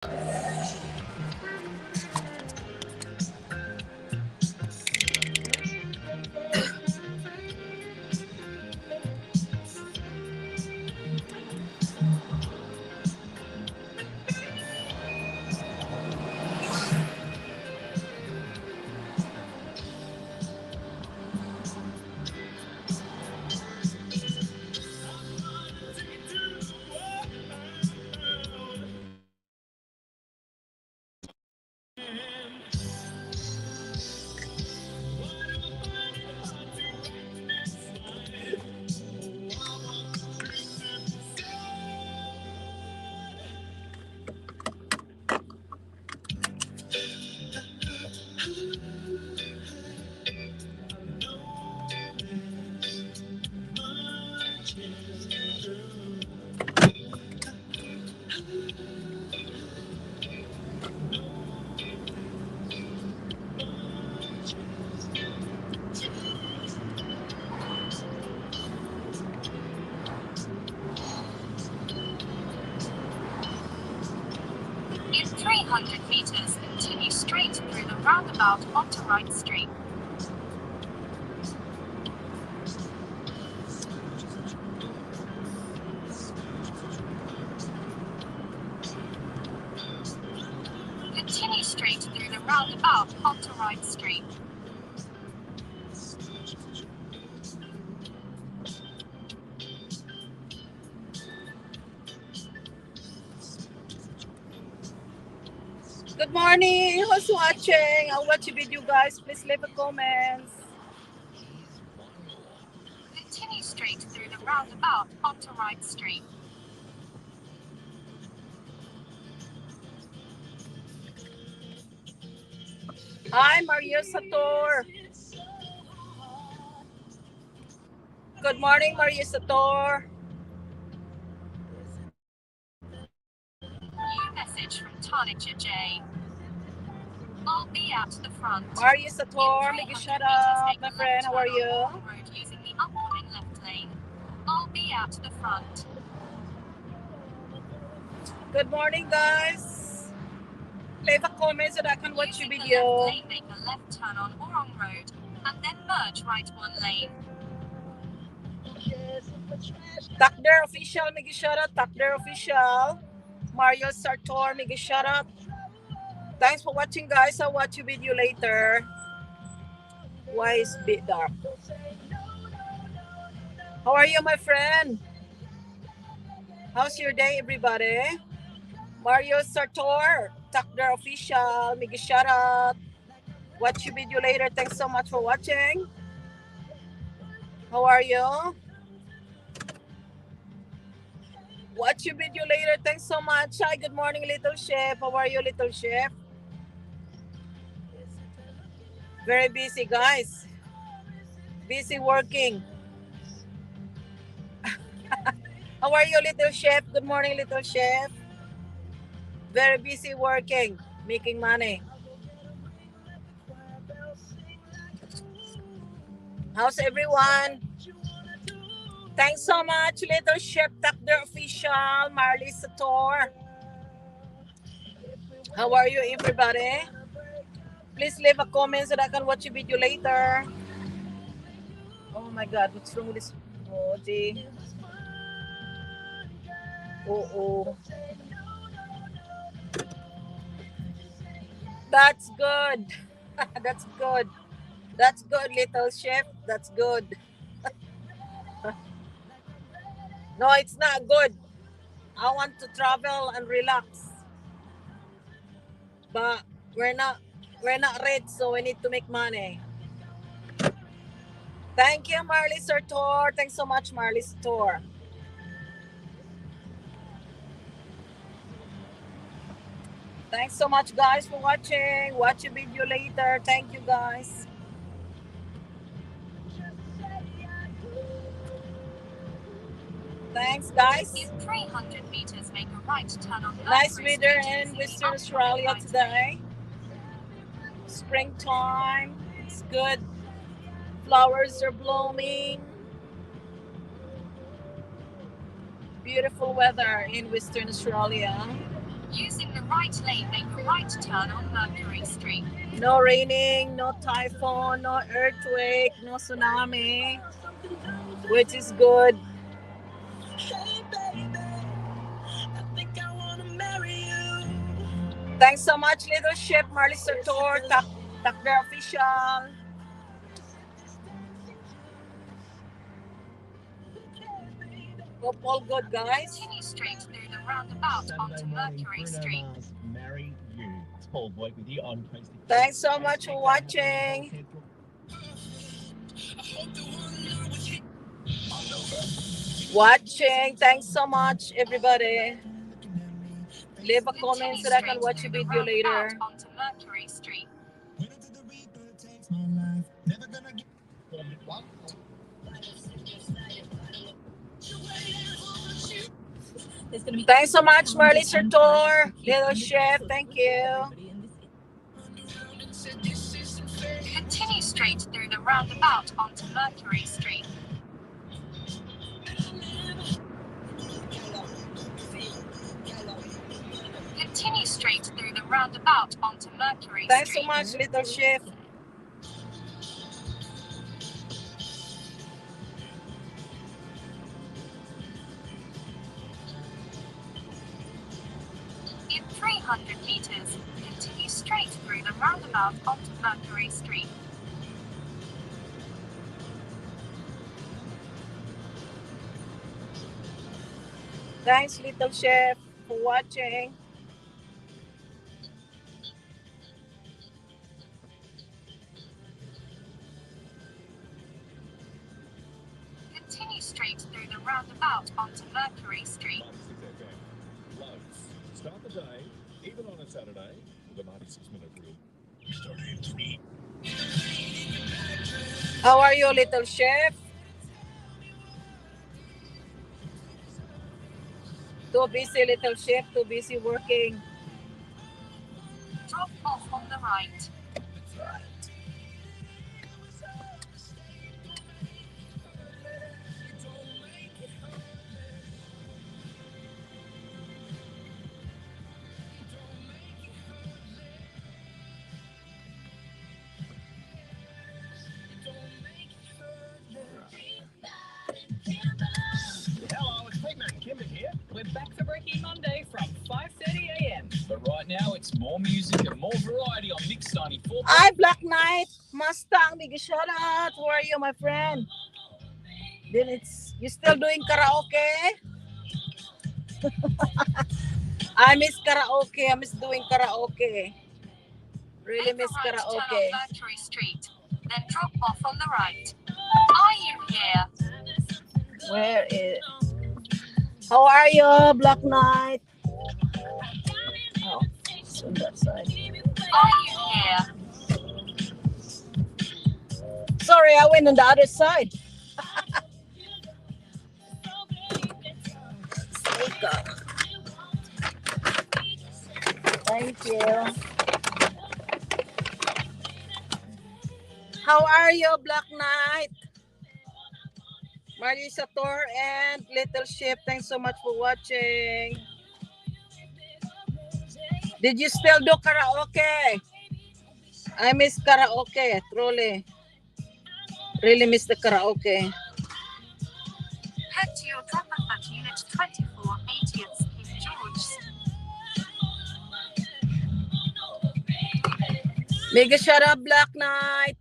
In 300 meters, continue straight through the roundabout onto Right Street. Continue straight through the roundabout onto Right Street. Good morning. Who's watching? I'll watch a video, guys. Please leave a comments. Continue straight through the roundabout onto Right Street. Hi, Maria Sator. Good morning, Maria Sator. New message from Tanika J. I'll be at the front. Maria Sator, make a shout out, my friend. How are you? Road using the upcoming left lane. I'll be at the front. Good morning, guys. Leave a comment so that I can watch your Using video. the left lane, make a left turn on Orong Road, and then merge right one lane. Takder Official, make a shout out. Takder Official. Mario Sartor, make a shout out. Thanks for watching, guys. I'll watch your video later. Why is it a bit dark? How are you, my friend? How's your day, everybody? Mario Sartor, Takder Official, make a shout out. Watch your video later. Thanks so much for watching. How are you? Watch your video later. Thanks so much. Hi, good morning, little chef. How are you, little chef? Very busy, guys. Busy working. How are you, little chef? Good morning, little chef. Very busy working, making money. How's everyone? Thanks so much, little chef Takder Official, Marley Sator. How are you, everybody? Please leave a comment so that I can watch your video later. Oh my God, what's wrong with this emoji? Oh. That's good. That's good. That's good, little chef. That's good. No, it's not good. I want to travel and relax. But we're not rich, so we need to make money. Thank you, Marley Sartor. Thanks so much, Marley Sartor. Thanks so much, guys, for watching. Watch a video later. Thank you, guys. Thanks, guys. In 300 meters, make a right turn on. Nice weather in Western Australia today. Springtime. It's good. Flowers are blooming. Beautiful weather in Western Australia. Using the right lane, make a right turn on Mercury Street. No raining, no typhoon, no earthquake, no tsunami, which is good. Thanks so much, Leadership, Marley Sartor, Takder Official. Hope all good, guys. Continue straight through the roundabout onto Mercury Street. Marry you. Tall bloke with you on Coast. Thanks so much for watching. Thanks so much, everybody. Leave a comment so that I can watch your video later. Onto Mercury Street. Thanks so much, Marley Sartor, Little Chef. Thank you. Continue straight through the roundabout onto Mercury Street. Continue straight through the roundabout onto Mercury Street. Thanks so much, Little Chef. In 300 meters, continue straight through the roundabout onto Mercury Street. Thanks, Little Chef, for watching. Continue straight through the roundabout onto Mercury Street. Start the day, even on a Saturday, with a 96-minute rule. How are you, Little Chef? Too busy, Little Chef, too busy working. Drop off on the right. Hello, it's Pete and Kimber here. We're back for Breaking Monday from 5:30 a.m. But right now, it's more music and more variety on Mix 94. Hi, Black Knight, Mustang, big shout out. How are you, my friend? Then you still doing karaoke? I miss karaoke. I miss doing karaoke. Really miss Make a right karaoke. turn on Mercury Street, then drop off on the right. Are you here? Where is? How are you, Black Knight? Oh, it's on that side. Are you here? Sorry, I went on the other side. Thank you. How are you, Black Knight? Marley Sator and Little Ship, thanks so much for watching. Did you still do karaoke? I miss karaoke, truly. Really miss the karaoke. Head to your drop-off at Unit 24, 80th King George's. Mega shout out, Black Knight.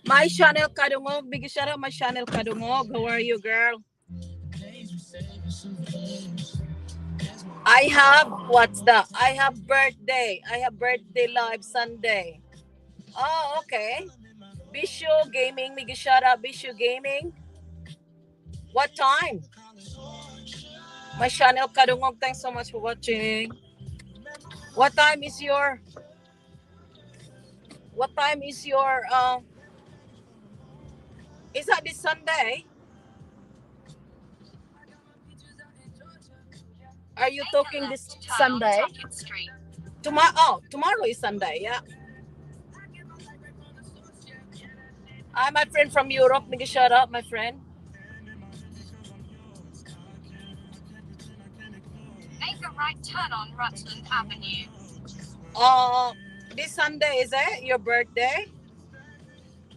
My channel Kadungog. Big shout out my channel Kadungog. How are you, girl? I have, what's that? I have birthday. I have birthday live Sunday. Oh, okay. Bishu Gaming. Big shout out, Bishu Gaming. What time? My channel Kadungog. Thanks so much for watching. What time is your is that this Sunday? Are you talking this Sunday? Tomorrow is Sunday, yeah. Hi, my friend from Europe. Make a shout out, my friend. Make a right turn on Rutland Avenue. This Sunday is it your birthday?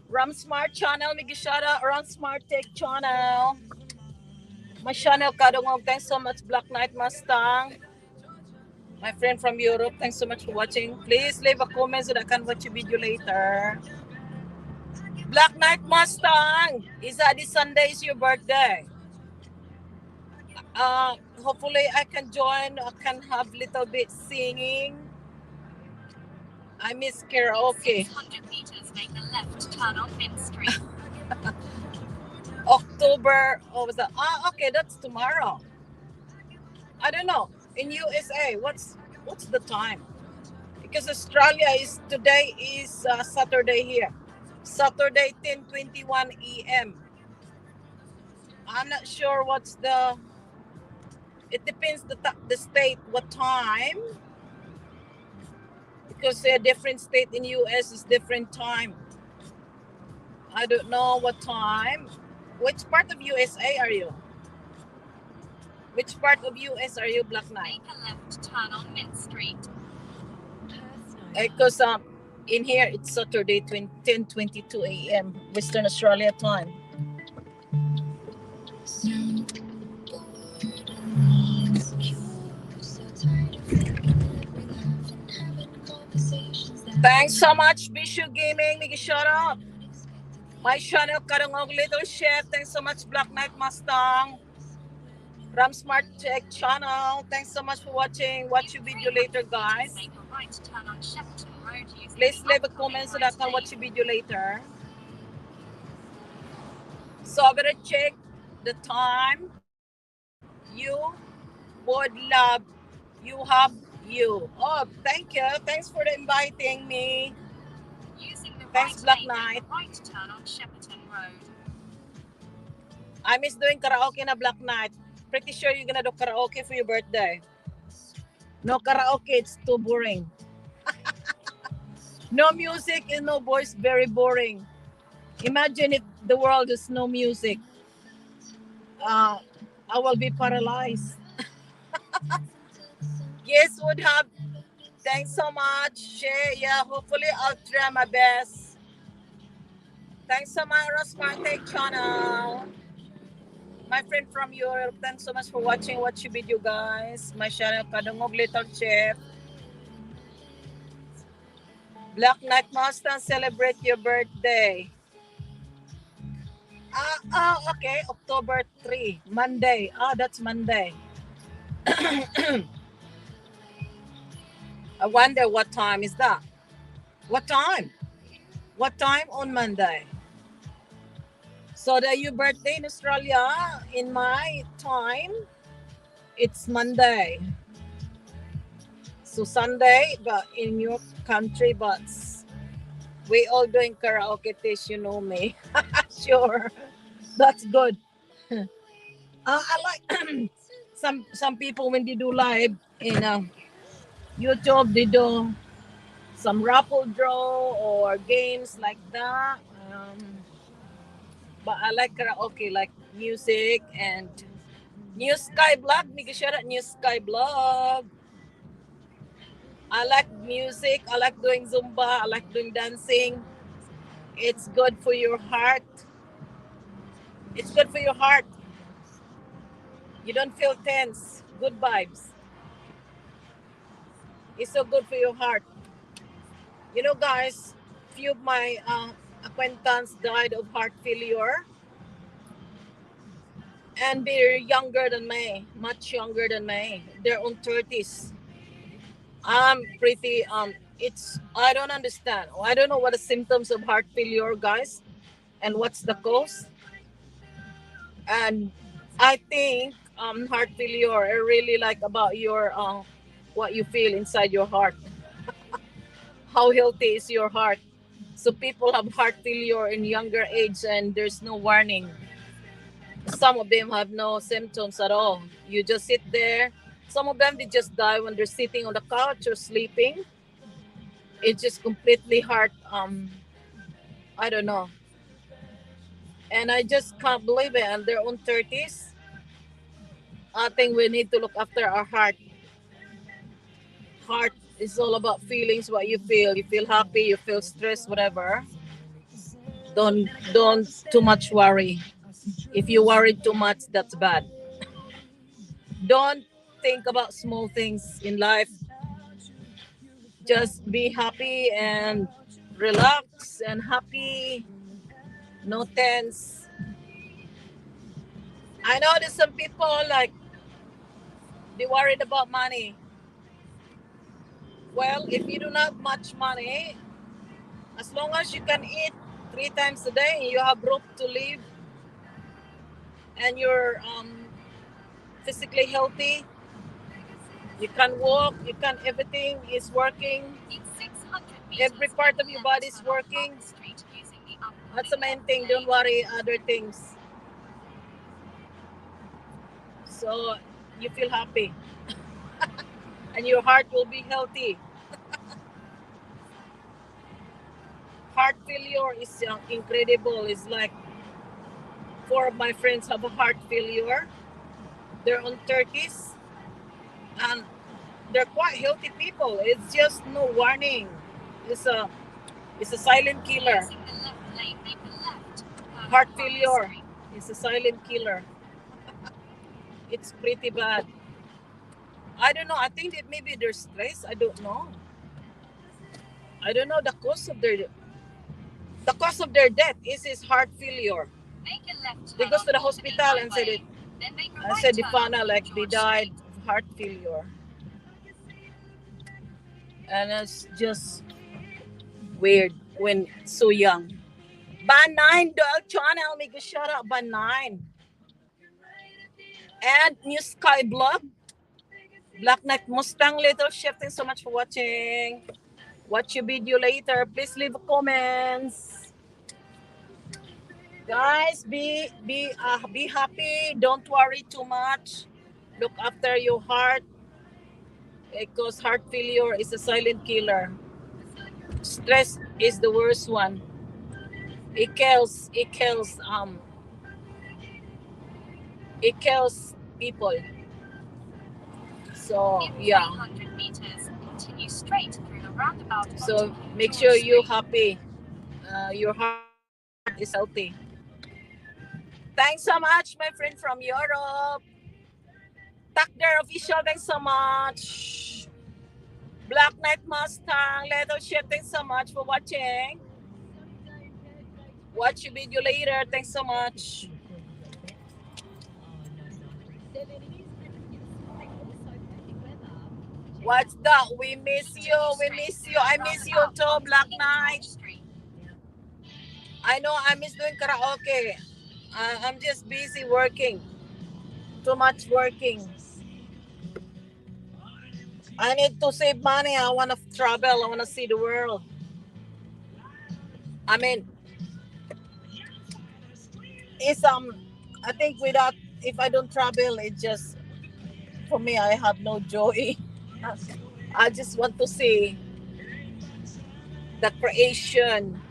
Ram Smart Channel, Migi shout out Ram Smart Tech Channel. My channel Kadungog, thanks so much. Black Knight Mustang, my friend from Europe, thanks so much for watching. Please leave a comment so that I can watch your video later. Black Knight Mustang, is that this Sunday is your birthday? Hopefully I can join. I can have little bit singing. I miss karaoke. 600 meters, make a left turn on Mint Street. October, was that? Okay, that's tomorrow. I don't know. In USA, what's the time? Because Australia is today is Saturday here. Saturday 10:21 a.m. I'm not sure what's the. It depends the state what time. Because a different state in US is different time. I don't know what time. Which part of USA are you? Which part of US are you, Black Knight? Make a left turn on Mint Street. Because in here it's Saturday 10:22 a.m. Western Australia time. Thanks so much, Bishu Gaming. Make a shout out. My channel, Karangog Little Chef. Thanks so much, Black Knight Mustang. Ram Smart Tech Channel. Thanks so much for watching. Watch your video later, guys. Make a right turn on Shepperton Road. Please leave a comment so that I can watch your video later. So I'm gonna check the time. You would love you have you. Oh, thank you. Thanks for inviting me. Using the Thanks, right Black lane, Knight. make a right turn on Shepperton Road. I miss doing karaoke na Black Knight. Pretty sure you're gonna do karaoke for your birthday. No karaoke, it's too boring. No music and no voice, very boring. Imagine if the world is no music. I will be paralyzed. Yes, would have. Thanks so much. Yeah, hopefully I'll try my best. Thanks so much, Rosmar Tech Channel. My friend from Europe, thanks so much for watching. Watch your video, guys. My channel, Kadungog Little Chef. Black Knight Mustang, celebrate your birthday. Okay. October 3, Monday. That's Monday. I wonder what time is that? What time? What time on Monday? So that your birthday in Australia, in my time, it's Monday. So Sunday, but in your country, but we all doing karaoke this, you know me. Sure, that's good. I like some people when they do live in YouTube, they do some raffle draw or games like that. But I like karaoke, like music and New Sky Blog. Make sure that New Sky Blog. I like music. I like doing Zumba. I like doing dancing. It's good for your heart. It's good for your heart. You don't feel tense. Good vibes. It's so good for your heart. You know, guys, few of my acquaintance died of heart failure. And they're younger than me, much younger than me. They're on 30s. I'm pretty it's I don't understand. I don't know what the symptoms of heart failure, guys, and what's the cause. And I think heart failure are really like about your what you feel inside your heart. How healthy is your heart? So people have heart failure in younger age and there's no warning. Some of them have no symptoms at all. You just sit there. Some of them they just die when they're sitting on the couch or sleeping. It's just completely heart I don't know. And I just can't believe it. And they're on 30s. I think we need to look after our heart. Heart is all about feelings, what you feel. You feel happy, you feel stressed, whatever. Don't too much worry. If you worry too much, that's bad. Don't think about small things in life. Just be happy and relax and happy, no tense. I know there's some people like they worried about money. Well, if you do not much money, as long as you can eat 3 times a day, you have rope to live, and you're physically healthy. You can walk. You can. Everything is working. In 600 meters, Every part of your body is turn on working. Park Street using the That's the upcoming main thing. Don't worry other things. So you feel happy, and your heart will be healthy. Heart failure is incredible. It's like four of my friends have a heart failure. They're on 30s, and they're quite healthy people. It's just no warning. It's a it's a silent killer. using the left lane, make a left. Turn on Heart Park failure Street. is a silent killer. It's pretty bad. I don't know. I think that maybe they're stressed. I don't know. I don't know the cause of their death is heart failure. Make a left They turn goes on to the Alternate hospital and said it. Highway. Then make a I right said they turn found on out King like they George died Street. of heart failure, and it's just weird when so young. Ban 9 dog channel, make a shout out Ban 9 and New Sky Blog, Black Knight Mustang, Little Chef. Thanks so much for watching. Watch your video later. Please leave comments. Guys, be happy. Don't worry too much. Look after your heart because heart failure is a silent killer. Stress is the worst one. It kills people. So In yeah. 300 meters, continue straight through the roundabout onto So King make George sure you're Street. happy. Your heart is healthy. Thanks so much, my friend from Europe. Tucker official, thanks so much. Black Knight Mustang, Leather Chef, thanks so much for watching. Watch your video later. Thanks so much. What's that? We miss you. We miss you. I miss you too, Black Knight. I know I miss doing karaoke. I'm just busy working. Too much working. I need to save money. I want to travel. I want to see the world. I mean, it's I think without if I don't travel, it just for me I have no joy. I just want to see the creation.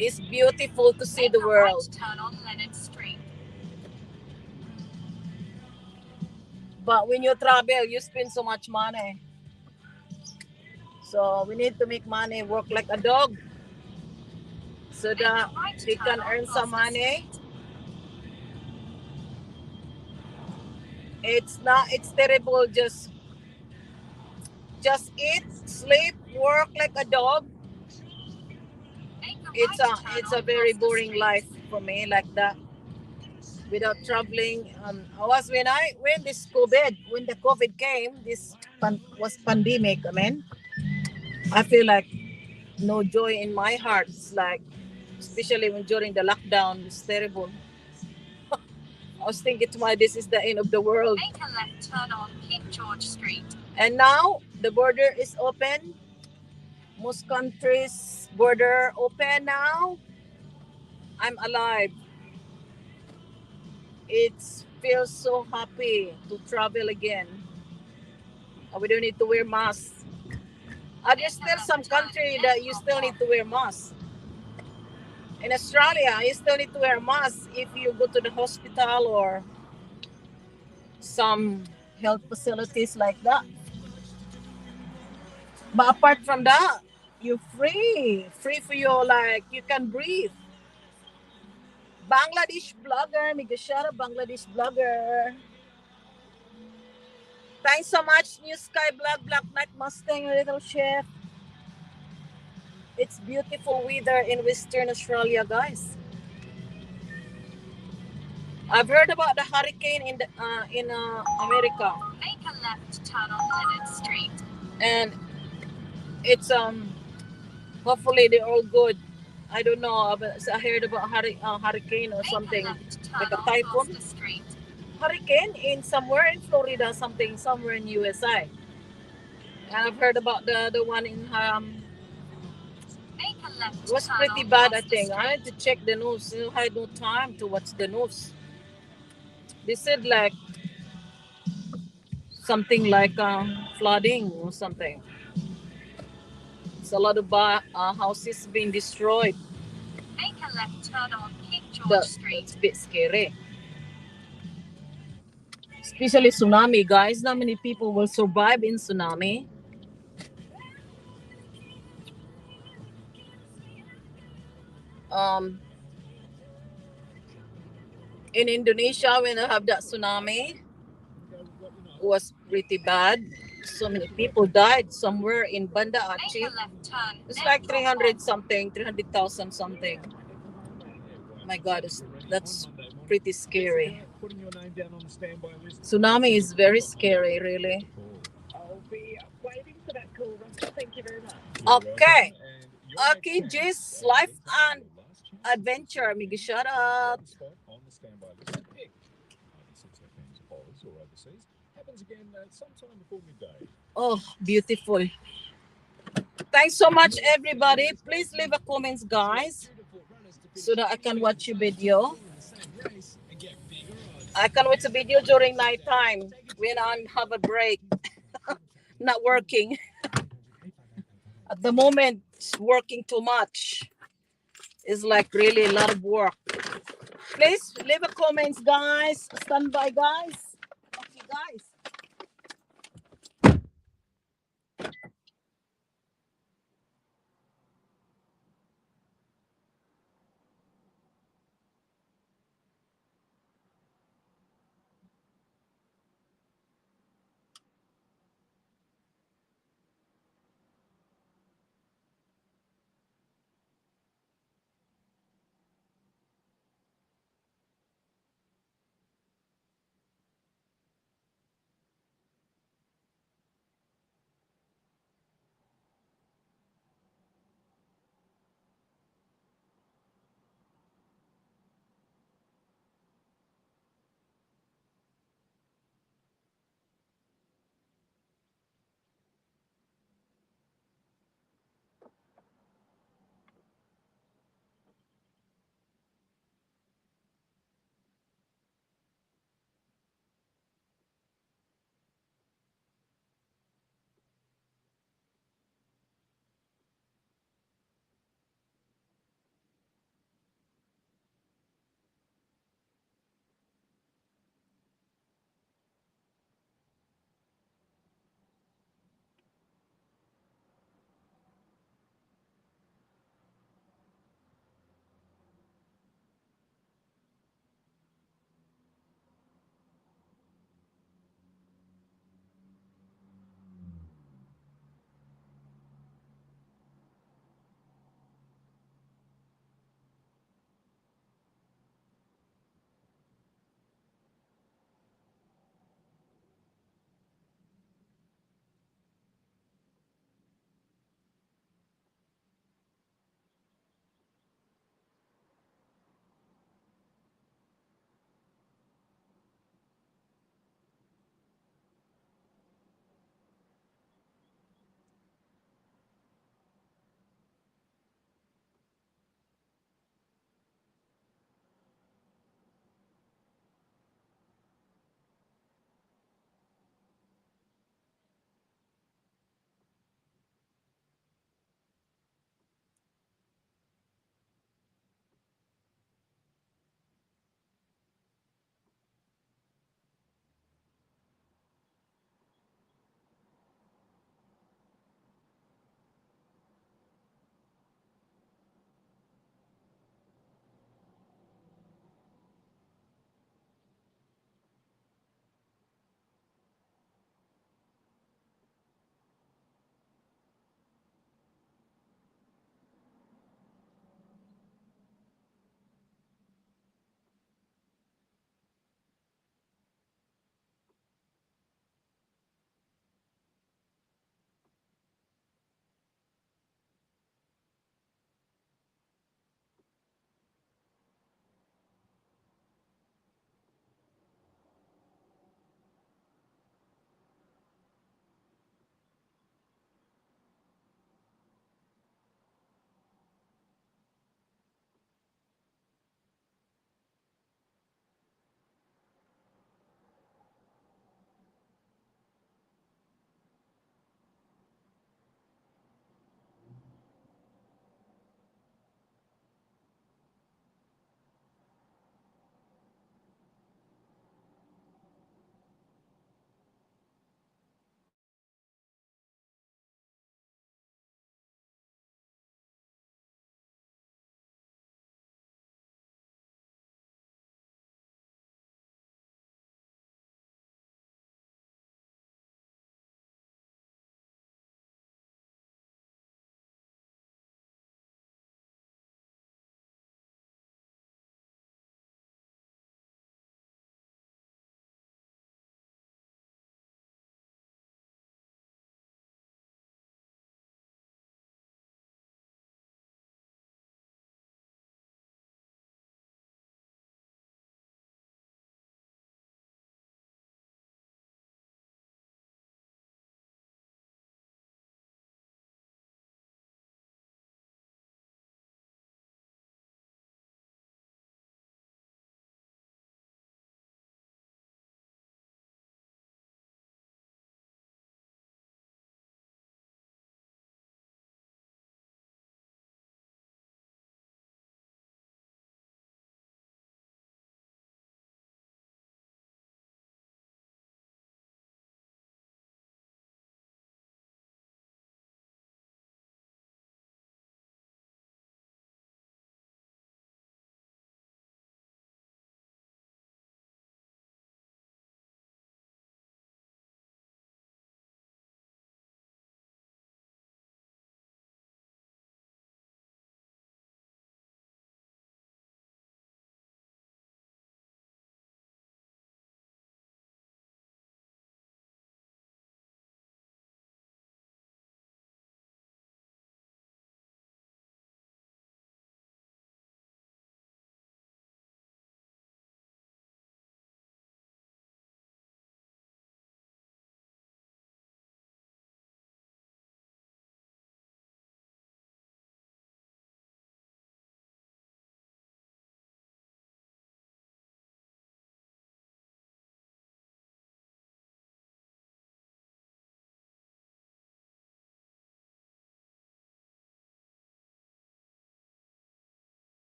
It's beautiful to see Make the a right world. turn on Leonard Street. But when you travel, you spend so much money. So we need to make money, work like a dog, so Make a that right we turn can on earn some Gloucester money. Street. It's not. It's terrible. Just eat, sleep, work like a dog. Make a It's right a turn it's a on very Gloucester boring Street. life for me like that. Without traveling, I was when this COVID when the COVID came, this was pandemic. I mean, I feel like no joy in my heart. It's like, especially when during the lockdown, it's terrible. I was thinking to my, this is the end of the world. Make a left turn on King George Street. And now the border is open. Most countries' border open now. I'm alive. It feels so happy to travel again. We don't need to wear masks. There's still some country that you still need to wear masks. In Australia, you still need to wear masks if you go to the hospital or some health facilities like that. But apart from that, you're free for your like you can breathe. Bangladesh blogger, Migashara Bangladesh blogger. Thanks so much, New Sky Black Black Knight Mustang Little Chef. It's beautiful weather in Western Australia, guys. I've heard about the hurricane in America, Make a left turn on Leonard Street. and it's hopefully they're all good. I don't know, but I heard about hurricane or Make a something left turn like a on typhoon. Foster Street. Hurricane in somewhere in Florida, something somewhere in USA. And I've heard about the one in Make a left it was turn pretty on bad. I Foster think I had Street. to check the news. I had no time to watch the news. They said like something like flooding or something. It's a lot of houses being destroyed. Make a left turn on King George Street. That's a bit scary. Especially tsunami, guys. Not many people will survive in tsunami. Um, in Indonesia, when they have that tsunami, was pretty bad. So many people died somewhere in Banda Make Aceh. a left turn. It's Then like drop 300 off. something, 300,000 something. My God, that's pretty scary. Tsunami is very scary, really. Okay. Okay, G's life and adventure. Migi, shut up. Oh, beautiful. Thanks so much, everybody. Please leave a comments, guys, so that I can watch your video. I can watch a video during night time when I have a break, not working. At the moment, working too much. It's like really a lot of work. Please leave a comments, guys. Stand by, guys. Okay, guys.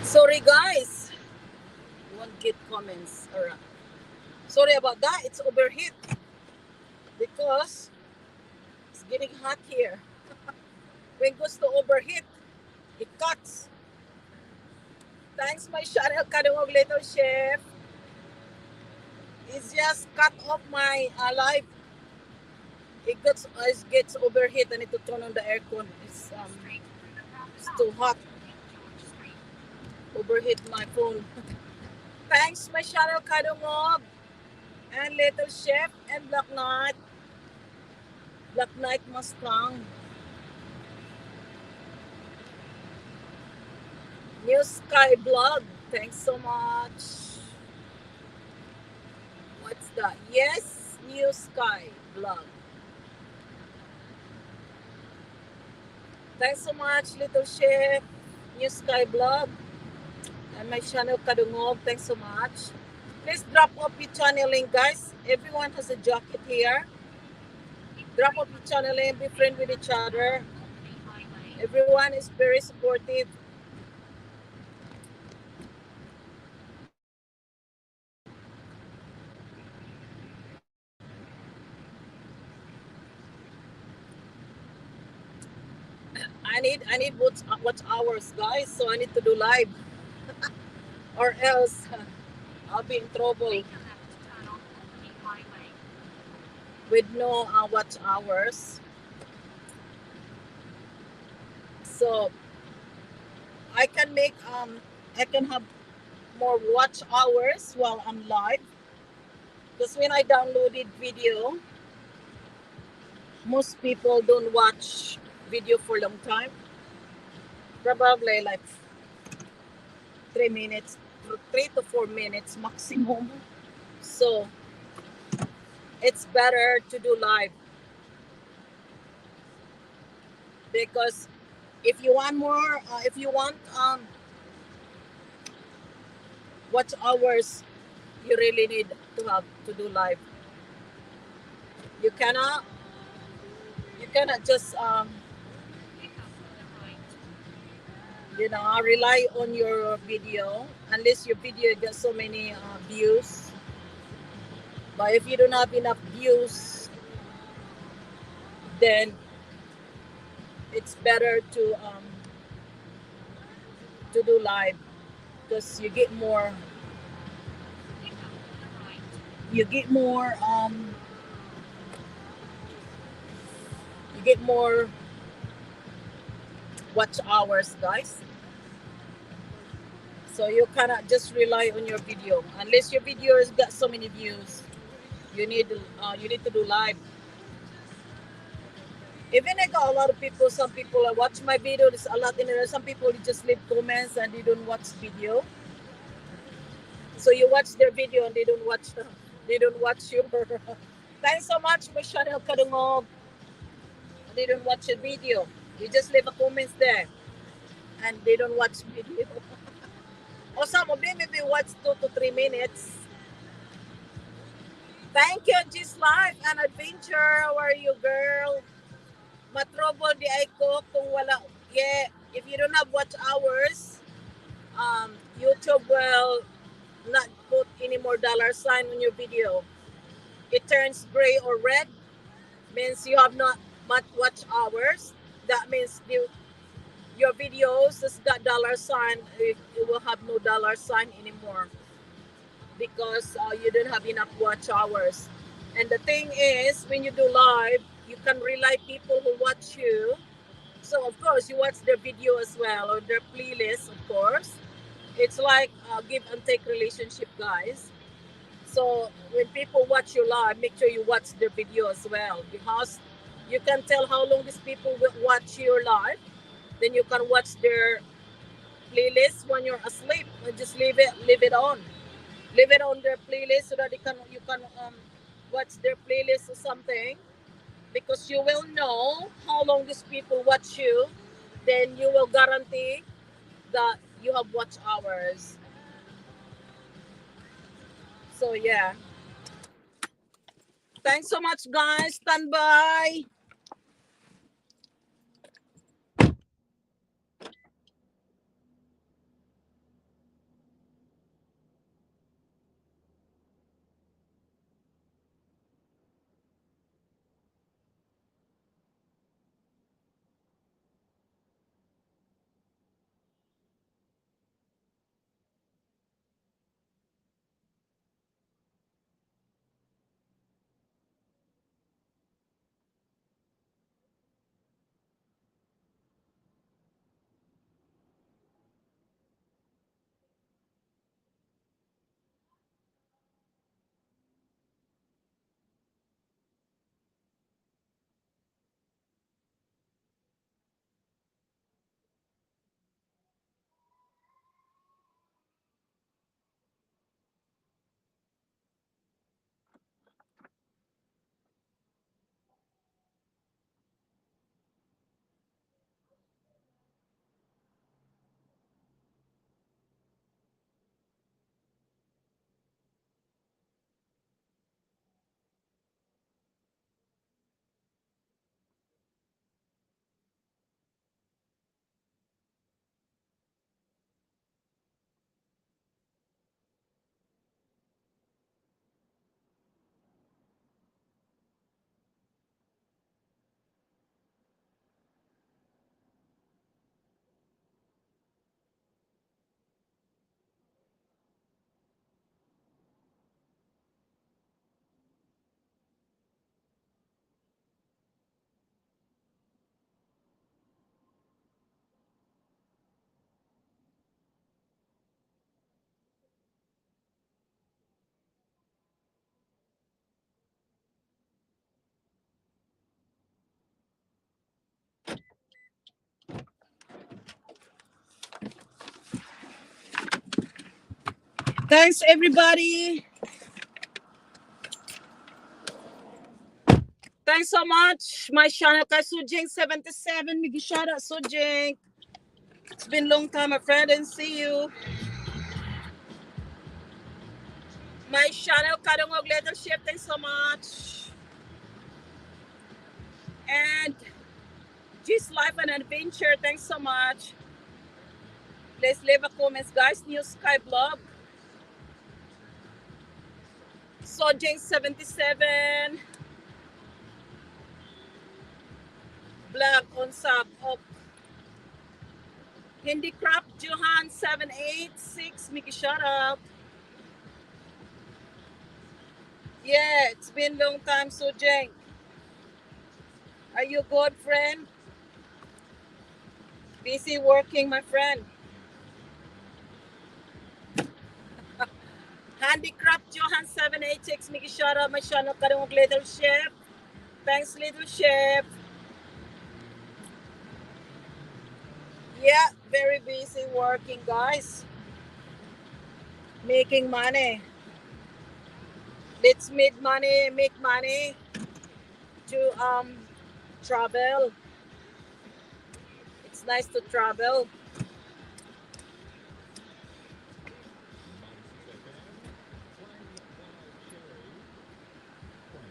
Sorry guys, won't get comments. Alright. Sorry about that. It's overheat because it's getting hot here. When it goes to overheat, it cuts. Thanks my channel Kadungog Little Chef. It's just cut off my live. It gets overheat. I need to turn on the aircon. It's too hot. Overheat my phone. Thanks my channel Kadungog and Little Chef and Black Knight Mustang. New Sky Blog. Thanks so much. What's that? Yes, New Sky Blog. Thanks so much, Little Chef. New Sky Blog. And my channel Kadungog. Thanks so much. Please drop off your channel link, guys. Everyone has a jacket here. Drop off your channel link. Be friends with each other. Everyone is very supportive. I need watch hours, guys. So I need to do live, or else I'll be in trouble with no watch hours. So I can make I can have more watch hours while I'm live. Because when I downloaded video, most people don't watch video for a long time. Probably like 3 minutes, 3 to 4 minutes maximum. So it's better to do live because if you want watch hours, you really need to have to do live. You cannot just rely on your video unless your video gets so many views. But if you don't have enough views, then it's better to do live because you get more you get more watch hours, guys. So you cannot just rely on your video unless your video has got so many views. You need to do live. Even I got a lot of people. Some people watch my video. There's a lot in there. Some people just leave comments and they don't watch video. So you watch their video and they don't watch your. Thanks so much for channel Kadungog. They don't watch a video. You just leave a comments there, and they don't watch video. Or some of them maybe watch 2 to 3 minutes. Thank you, G's Life and Adventure. How are you, girl? Matrobo di ay ko kung wala. Yeah, if you don't have watch hours, YouTube will not put any more dollar sign on your video. It turns gray or red, means you have not much watch hours. That means your videos has got dollar sign. It will have no dollar sign anymore because you don't have enough watch hours. And the thing is, when you do live, you can rely people who watch you. So of course you watch their video as well or their playlist, of course. It's like give and take relationship, guys. So when people watch you live, make sure you watch their video as well because you can tell how long these people will watch your live. Then you can watch their playlist when you're asleep and just leave it on their playlist so that you can watch their playlist or something because you will know how long these people watch you. Then you will guarantee that you have watch hours. So yeah, thanks so much, guys. Stand by. Thanks everybody. Thanks so much. My channel kay Sujing 77. Migi shout out Sujing. It's been a long time, my friend, and see you. My channel Kadungog Leadership. Thanks so much. And G's Life and Adventure. Thanks so much. Please leave a comments, guys. New Sky Blog. Sojing 77. Blog on sub of Handicraft Johan 786. Mickey, shut up. Yeah, it's been a long time, Sojing. Are you good, friend? Busy working, my friend. Handicraft Johan 786. Mickey, shut up. My channel Kadungog Leadership. Thanks, Leadership. Yeah, very busy working, guys. Making money. Let's make money to travel. It's nice to travel.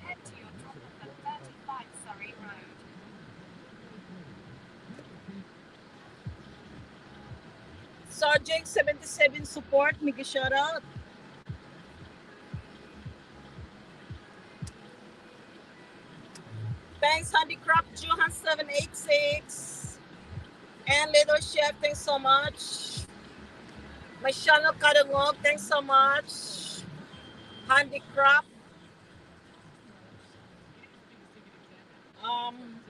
Head to your top of the 35 Surrey Road. Sojing 77 support, Migi shout out. Thanks, Handicraft Johan 786. And Little Chef, thanks so much. My channel Kadungog, thanks so much. Handicraft.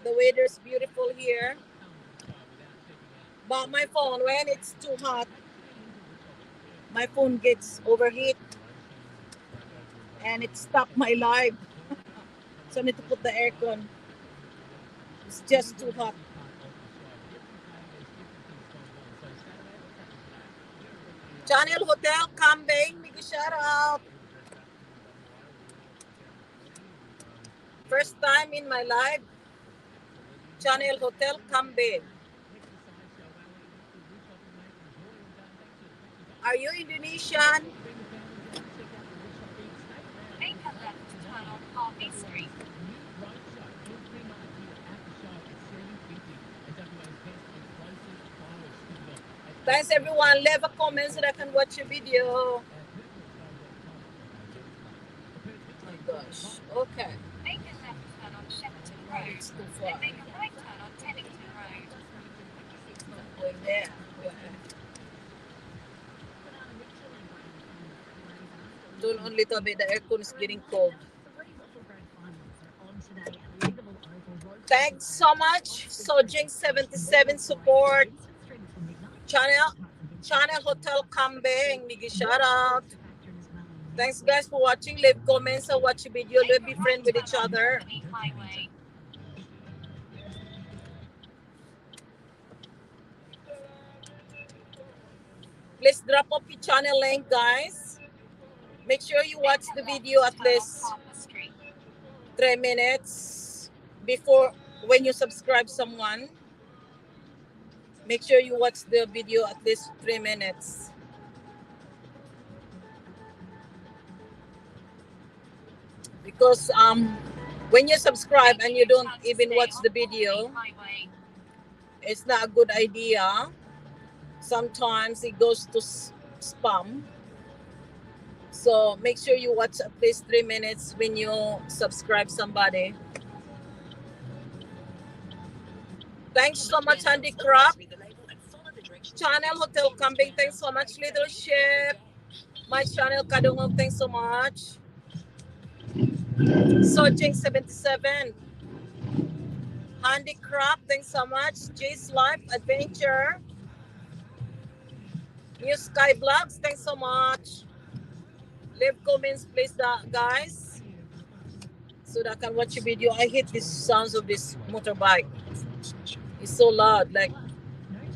The weather's beautiful here. But my phone, when it's too hot, my phone gets overheat and it stopped my live. So I need to put the aircon. It's just too hot. Channel Hotel Kambing, Migi shout out. First time in my life. Channel Hotel Kambing. Are you Indonesian? Make a left to turn on Harvey Street. Thanks everyone. Leave a comment so that I can watch your video. Oh my gosh. Okay. Make a left turn on Shepperton Road. It's too Then far. make a right turn on Teddington Road. Going there. Don't only little bit, the aircon is getting cold. Thanks so much. Sojing 77 support. Channel Hotel Kambing. Migi shout out. Thanks guys for watching. Leave comments and watch the video. Let's be friends with each other. Highway. Please drop off your channel link, guys. Make sure you watch the video at least 3 minutes before when you subscribe someone. Make sure you watch the video at least 3 minutes. Because when you subscribe and you don't even watch the video, it's not a good idea. Sometimes it goes to spam. So make sure you watch at least 3 minutes when you subscribe somebody. Thanks so much, Handicraft. Channel Hotel Kambing, thanks so much, Little Chef. My channel Kadungog, thanks so much. Sojing 77. Handicraft, thanks so much. J's Life Adventure. New Sky Blogs, thanks so much. Leave comments, please, guys, so that I can watch your video. I hate the sounds of this motorbike. It's so loud, like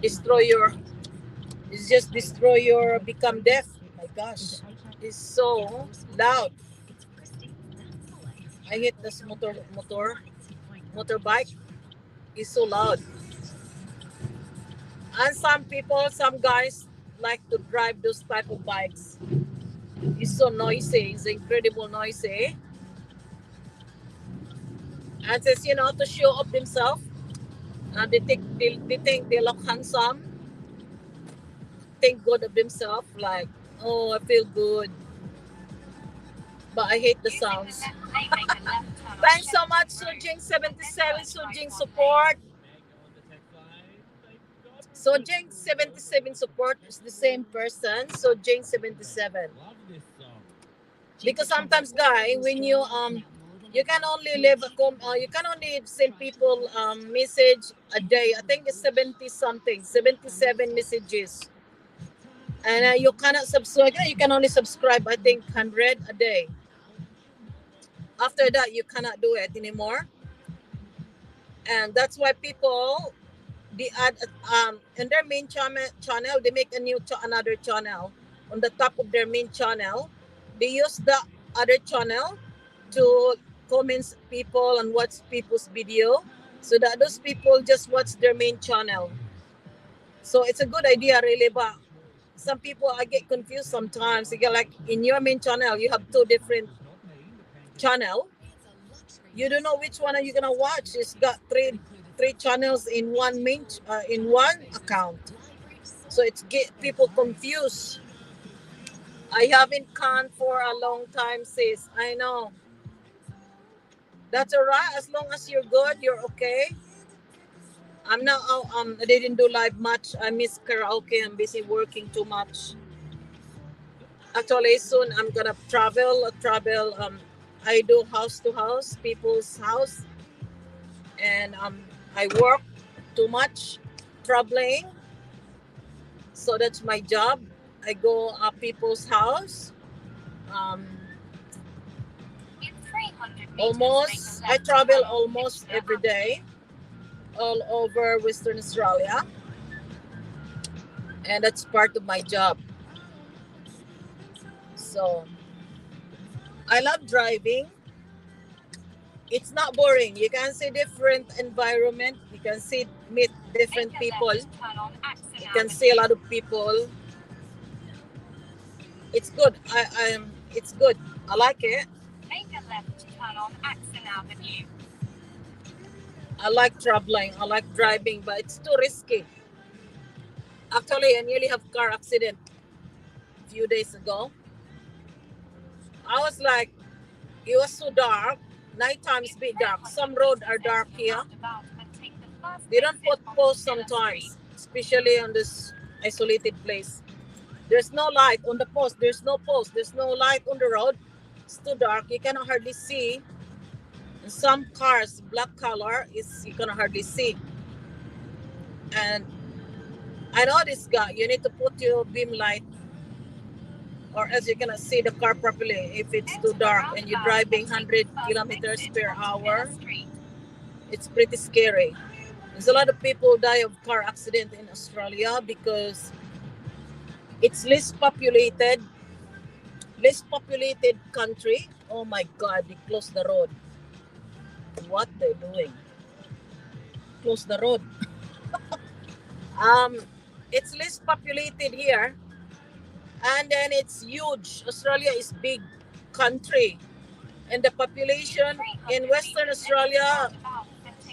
it's just destroy your, become deaf. My gosh. is so loud. I hate this motorbike. It's so loud. And some people, some guys like to drive those type of bikes. It's so noisy. It's incredible noisy. And says, to show up themselves. They look handsome, think good of themselves. Like, oh, I feel good, but I hate the sounds. Thanks so much, Sujing77, Sujing support. Sojing77 support is the same person. Sojing77. Because sometimes, guy, when you can only you can only send people message a day. I think it's 70 something, 77 messages, and you cannot subscribe. You can only subscribe, I think, 100 a day. After that, you cannot do it anymore, and that's why people they add in their main channel they make another channel on the top of their main channel. They use the other channel to comments people and watch people's video, so that those people just watch their main channel. So it's a good idea, really, but some people I get confused sometimes. You get like in your main channel you have two different channel. You don't know which one are you gonna watch. It's got three channels in in one account, so it's get people confused. I haven't conned for a long time, sis. I know. That's alright as long as you're good, you're okay. I'm not. I didn't do live much. I miss karaoke. I'm busy working too much. Actually, soon I'm gonna travel. Travel. I do house to house, people's house, and I work too much, traveling. So that's my job. I go people's house. Um, almost. I travel almost every day, all over Western Australia, and that's part of my job. So I love driving. It's not boring. You can see different environment. You can see meet different people. You can see a lot of people. It's good. It's good. I like it. Make a left turn on Axon Avenue. I like traveling. I like driving, but it's too risky. Actually, I nearly have car accident a few days ago. I was like, it was so dark. Nighttime is a bit dark. Some roads are dark here. They don't put posts sometimes, especially on this isolated place. There's no light on the post. There's no post. There's no light on the road. It's too dark. You cannot hardly see. And some cars, black color, is you cannot hardly see. And I know this guy. You need to put your beam light, or else you cannot see the car properly if it's too dark and you're driving 100 kilometers per hour. It's pretty scary. There's a lot of people die of car accident in Australia because it's less populated country. Oh my God, they closed the road. What they're doing? Close the road. Um, it's less populated here, and then it's huge. Australia is big country, and the population in Western Australia,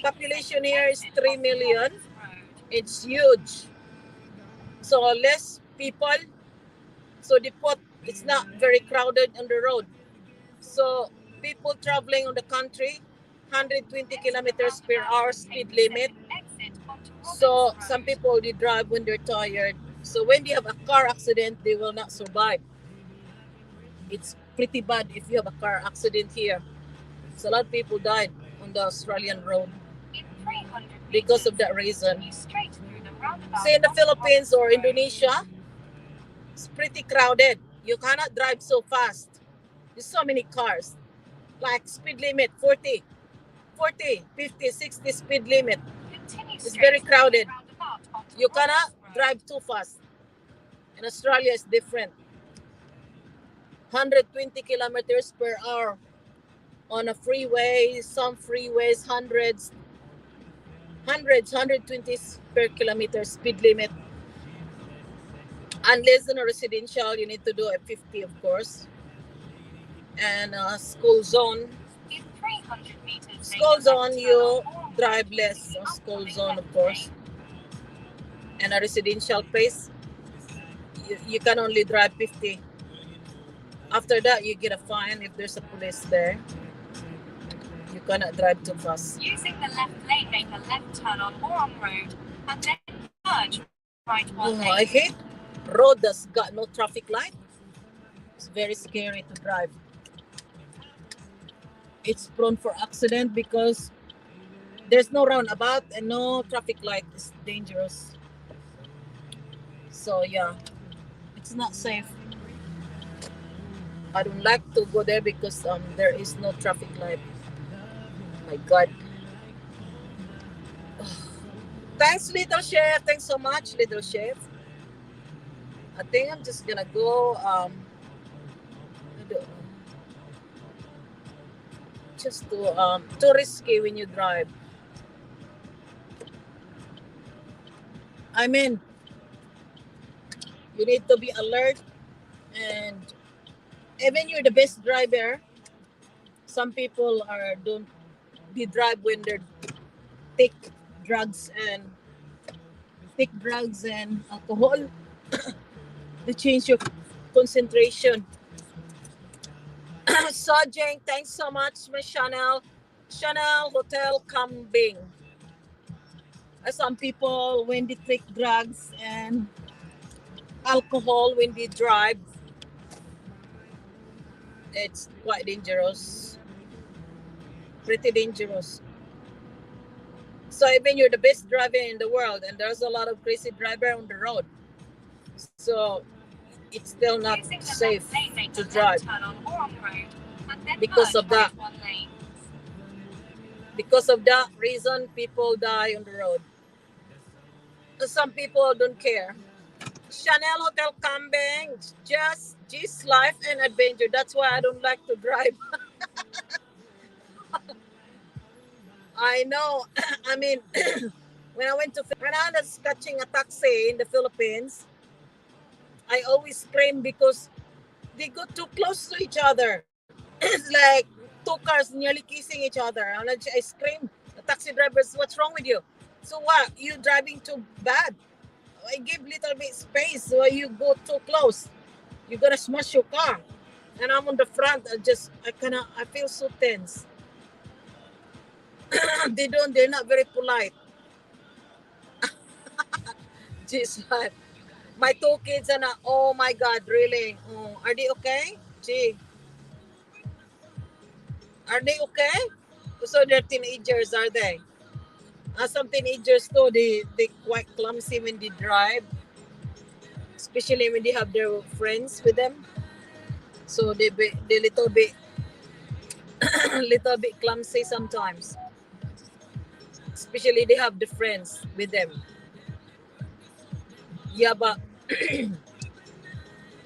population here is 3 million. It's huge. So less people. So it's not very crowded on the road. So people traveling on the country, 120 kilometers per hour speed limit. So some people they drive when they're tired. So when they have a car accident, they will not survive. It's pretty bad if you have a car accident here. So a lot of people died on the Australian road because of that reason. Say in the Philippines or Indonesia, it's pretty crowded. You cannot drive so fast. There's so many cars. Like speed limit 40, 50, 60 speed limit. It's very crowded. You cannot drive too fast. In Australia, it's different. 120 kilometers per hour on a freeway. Some freeways, hundreds, 120 per kilometer speed limit. Unless in a residential, you need to do a 50, of course. And school zone, In 300 meters, make school a left zone, turn you on Moron drive Road less in on the school upcoming zone, of left course. lane. And a residential place, you can only drive 50. After that, you get a fine if there's a police there. You cannot drive too fast. Using the left lane, make a left turn on Moron Road and then merge right one Oh, I lane. hate road that's got no traffic light. It's very scary to drive. It's prone for accident because there's no roundabout and no traffic light. It's dangerous. So yeah, it's not safe. I don't like to go there because there is no traffic light. My God. Thanks, little chef. Thanks so much, little chef. I think I'm just gonna go just too risky when you drive. I mean, you need to be alert, and even you're the best driver, some people are don't they drive when they're take drugs and take drugs and alcohol. They change your concentration. Sojeng, thanks so much, Miss Chanel. Chanel Hotel Kambing. Some people, when they take drugs and alcohol when they drive, it's quite dangerous. Pretty dangerous. So even you're the best driver in the world, and there's a lot of crazy driver on the road. So it's still not Using the safe left lane, make to a drive left turn on Moron Road and then because merge of that. right one lane. Because of that reason, people die on the road. Some people don't care. Chanel Hotel Kambing, just life and adventure. That's why I don't like to drive. I know. I mean, when I was catching a taxi in the Philippines, I always scream because they go too close to each other. It's like two cars nearly kissing each other. And I scream, the taxi drivers, what's wrong with you? So what? You driving too bad? I give little bit space so you go too close. You're gonna smash your car. And I'm on the front. I feel so tense. They're not very polite. Jeez, my two kids are not, oh my God, really? Oh, are they okay? Gee, are they okay? So they're teenagers, are they? Some teenagers too, they quite clumsy when they drive, especially when they have their friends with them. So they little bit clumsy sometimes, especially they have the friends with them. Yeah, but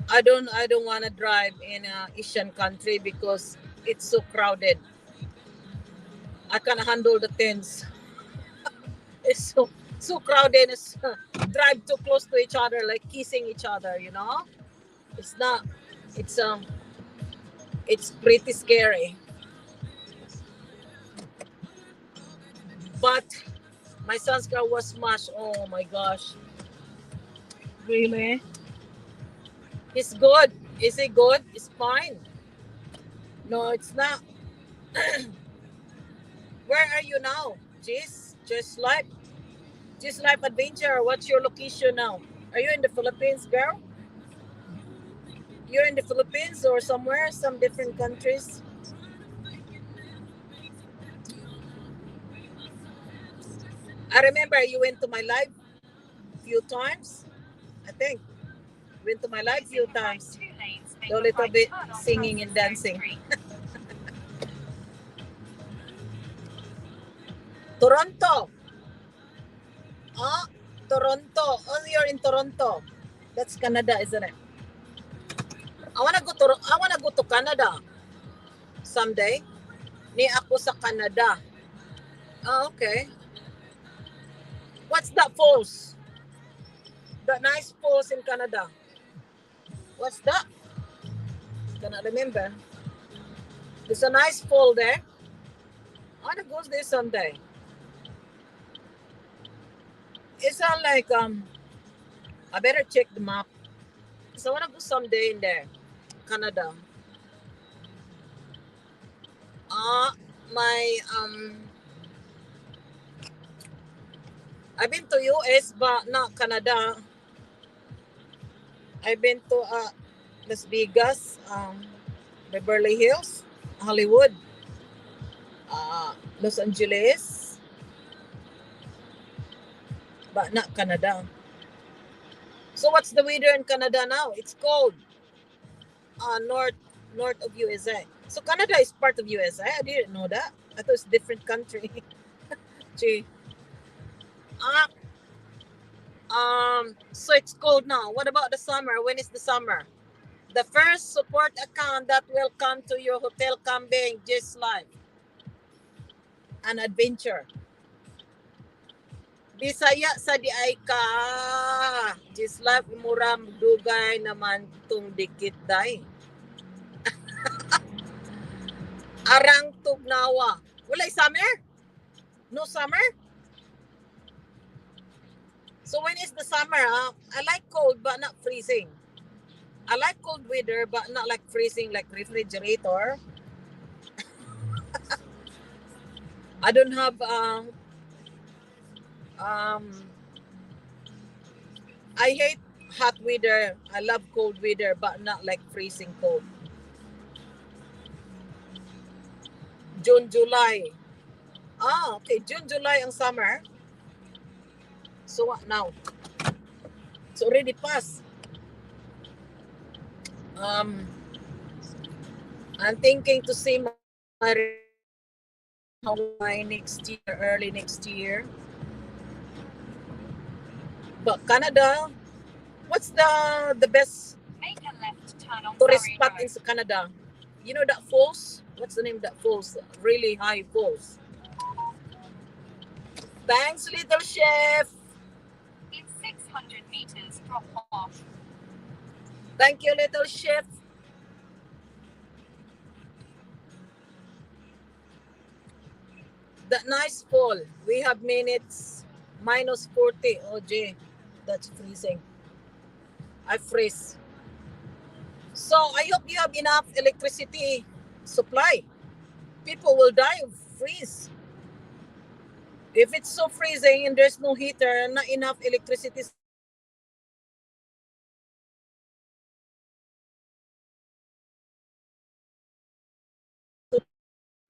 I don't want to drive in a Asian country because it's so crowded. I can't handle the tents. It's so crowded. It's, drive too close to each other, like kissing each other. It's not. It's it's pretty scary. But my son's car was smashed. Oh my gosh, really? It's good. Is it good? It's fine. No, it's not. Where are you now? Just life adventure. What's your location now? Are you in the Philippines, girl? You're in the Philippines or somewhere, some different countries? I remember you went to my live few times. I think went to my live few Using the right times. two lanes, make Do a a little right bit turn on singing and Francisco dancing. Street. Toronto. Oh, Toronto. Oh, you're in Toronto. That's Canada, isn't it? I wanna go to Canada someday. Ni ako sa Canada. Oh, okay. What's that falls? The nice falls in Canada. What's that? Cannot remember. There's a nice fall there. I wanna go there someday. It's not like I better check the map. So I wanna go someday in there. Canada. Uh my I've been to US but not Canada. I've been to Las Vegas, Beverly Hills, Hollywood, Los Angeles, but not Canada. So what's the weather in Canada now? It's cold. North of USA. So Canada is part of USA. I didn't know that. I thought it's a different country. Gee. Ah, so it's cold now. What about the summer? When is the summer? The first support account that will come to your hotel kambing just like an adventure. Bisaya sa di ay ka. Just like muram dugay naman tung dikit day. Arang tugnawa. Walay summer? No summer? So when is the summer? I like cold but not freezing. I like cold weather but not like freezing like refrigerator. I don't have um I hate hot weather. I love cold weather but not like freezing cold. June, July. Okay. June, July ang summer. So what now? It's already past. I'm thinking to see my Hawaii next year, early next year. But Canada, what's the best Make a left turn on tourist Surrey spot in Road. Canada? You know that falls? What's the name of that falls? Really high falls. Thanks, little chef. It's 600 meters drop off. Thank you, little chef. That nice fall. We have minutes minus 40. Oh, gee, that's freezing. I freeze. So I hope you have enough electricity supply. People will die of freeze. If it's so freezing and there's no heater and not enough electricity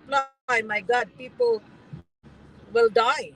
supply, my God, people will die.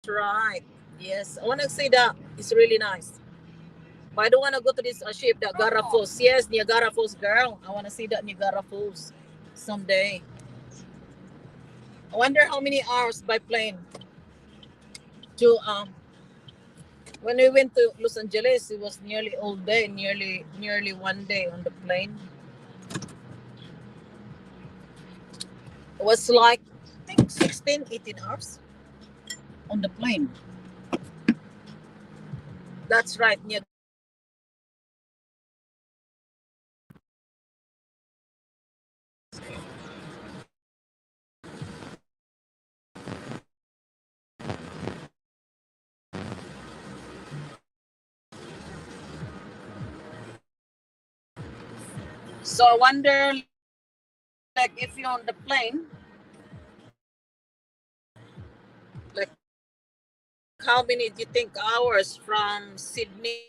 Right. Yes, I want to say that it's really nice. But I don't want to go to this ship, that Drop Niagara off. Falls. Yes, Niagara Falls, girl. I want to see that Niagara Falls someday. I wonder how many hours by plane to when we went to Los Angeles. It was nearly all day, nearly one day on the plane. It was like I think 16, 18 hours on the plane. That's right, Niagara. So I wonder, like, if you're on the plane, like, how many do you think hours from Sydney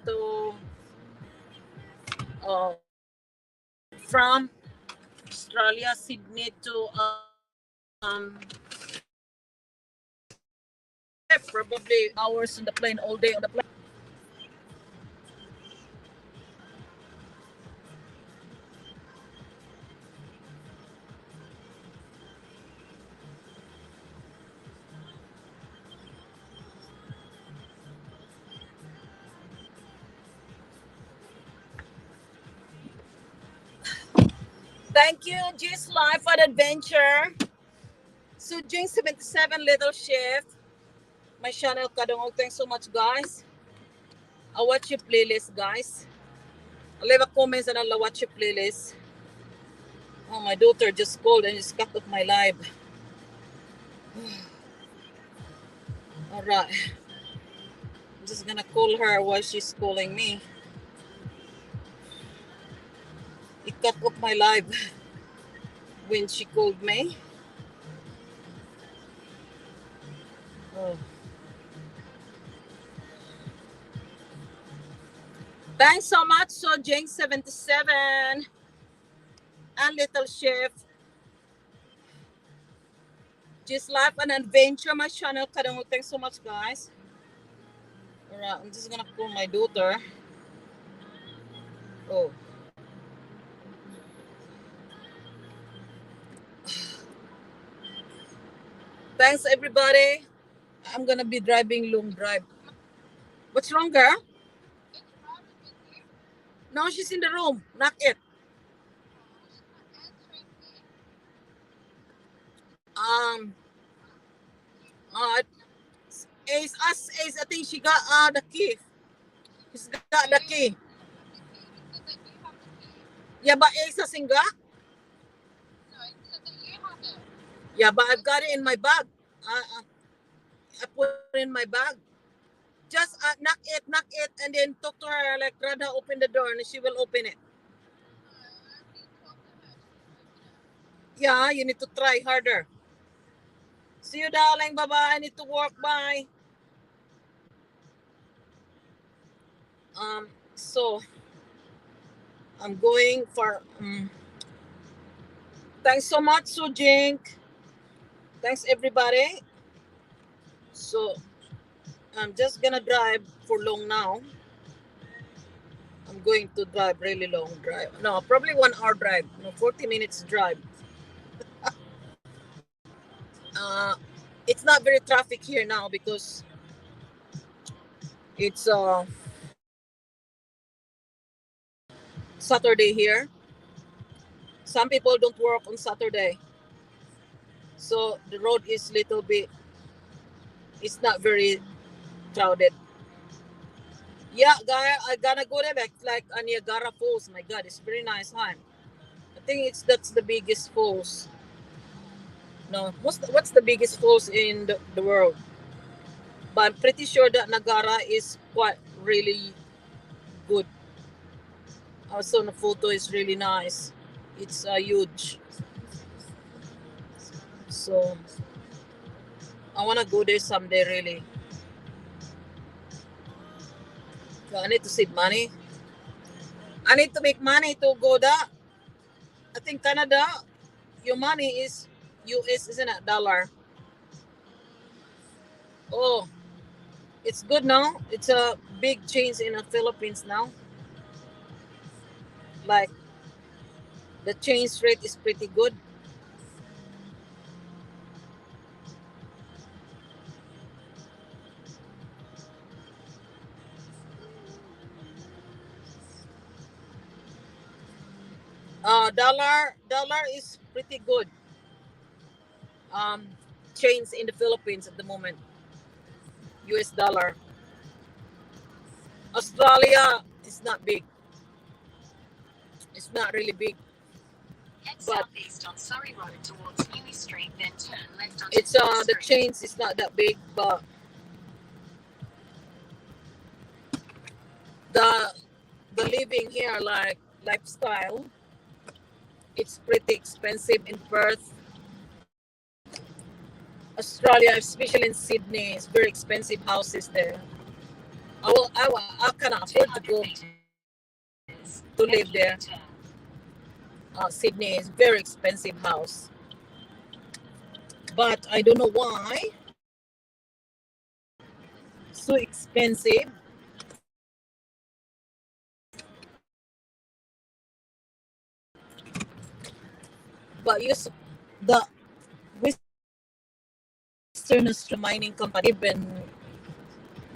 to from Australia, Sydney to probably hours on the plane, all day on the plane. Thank you, G's Life and Adventure. So, Jing 77 Little Shift. My channel, Kadongog. Thanks so much, guys. I'll watch your playlist, guys. I'll leave a comment and I'll watch your playlist. Oh, my daughter just called and just cut off my live. All right. I'm just gonna call her while she's calling me. It cut off my live when she called me. Oh. Thanks so much, so Jing 77 and Little Chef. Just Life and Adventure, my channel. Kadangog. Thanks so much, guys. All right, I'm just gonna call my daughter. Oh. Thanks, everybody. I'm gonna be driving long drive. What's wrong, girl? No, she's in the room. Knock it. Um. Ace, us, Ace. I think she got the key. She's got the key. Yeah, but Ace hasn't got. Yeah, but I've got it in my bag. I put it in my bag. Just knock it, and then talk to her like Radha, open the door, and she will open it. Yeah, you need to try harder. See you, darling. Bye bye. I need to work. Bye. So I'm going for. Thanks so much, Sujink. Thanks, everybody. So I'm just gonna drive for long now. I'm going to drive really long drive. No, probably 1 hour drive. No, 40 minutes drive. It's not very traffic here now because it's Saturday here. Some people don't work on Saturday, so the road is little bit. It's not very crowded. Yeah, guy, I gonna go there like Niagara Falls. My God, it's very nice, huh? I think that's the biggest falls. No, what's the biggest falls in the world? But I'm pretty sure that Niagara is quite really good. I saw the photo is really nice. It's huge. So I wanna go there someday. Really, so I need to save money. I need to make money to go there. I think Canada, your money is US, isn't it? Dollar. Oh, it's good now. It's a big change in the Philippines now. Like the change rate is pretty good. Dollar is pretty good. Um, change in the Philippines at the moment. US dollar. Australia is not big. It's not really big. Head southeast on Surrey Road towards Newey Street, then turn left onto It's the change is not that big, but the living here like lifestyle. It's pretty expensive in Perth, Australia, especially in Sydney. It's very expensive houses there. I cannot afford to go 200 meters. to Make live a there. U-turn. Sydney is very expensive house, but I don't know why so expensive. But you the Western Australia mining company, even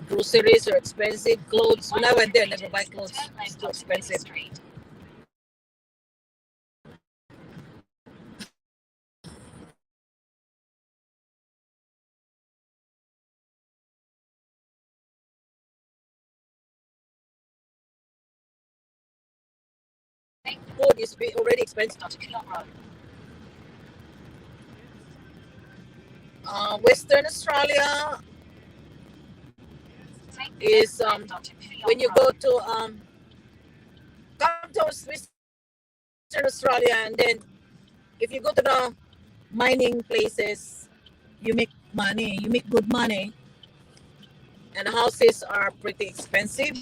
groceries are expensive. Clothes, when I 100 went there, never meters. buy Turn clothes. left It's onto too Phillip expensive. Street. Take the Food is already expensive. onto Keelong Road. Western Australia Take the is next left onto when Keelong you Road. go to come to Western Australia, and then if you go to the mining places, you make money, you make good money, and the houses are pretty expensive.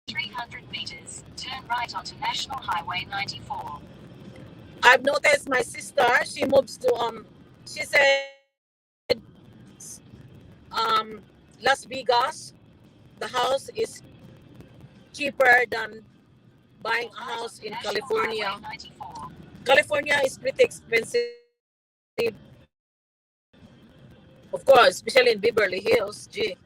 300 meters. Turn right onto National Highway 94. I've noticed my sister, she moves to she said Las Vegas, the house is cheaper than buying Turn a right house onto in National California. Highway 94. California is pretty expensive, of course, especially in Beverly Hills. Gee,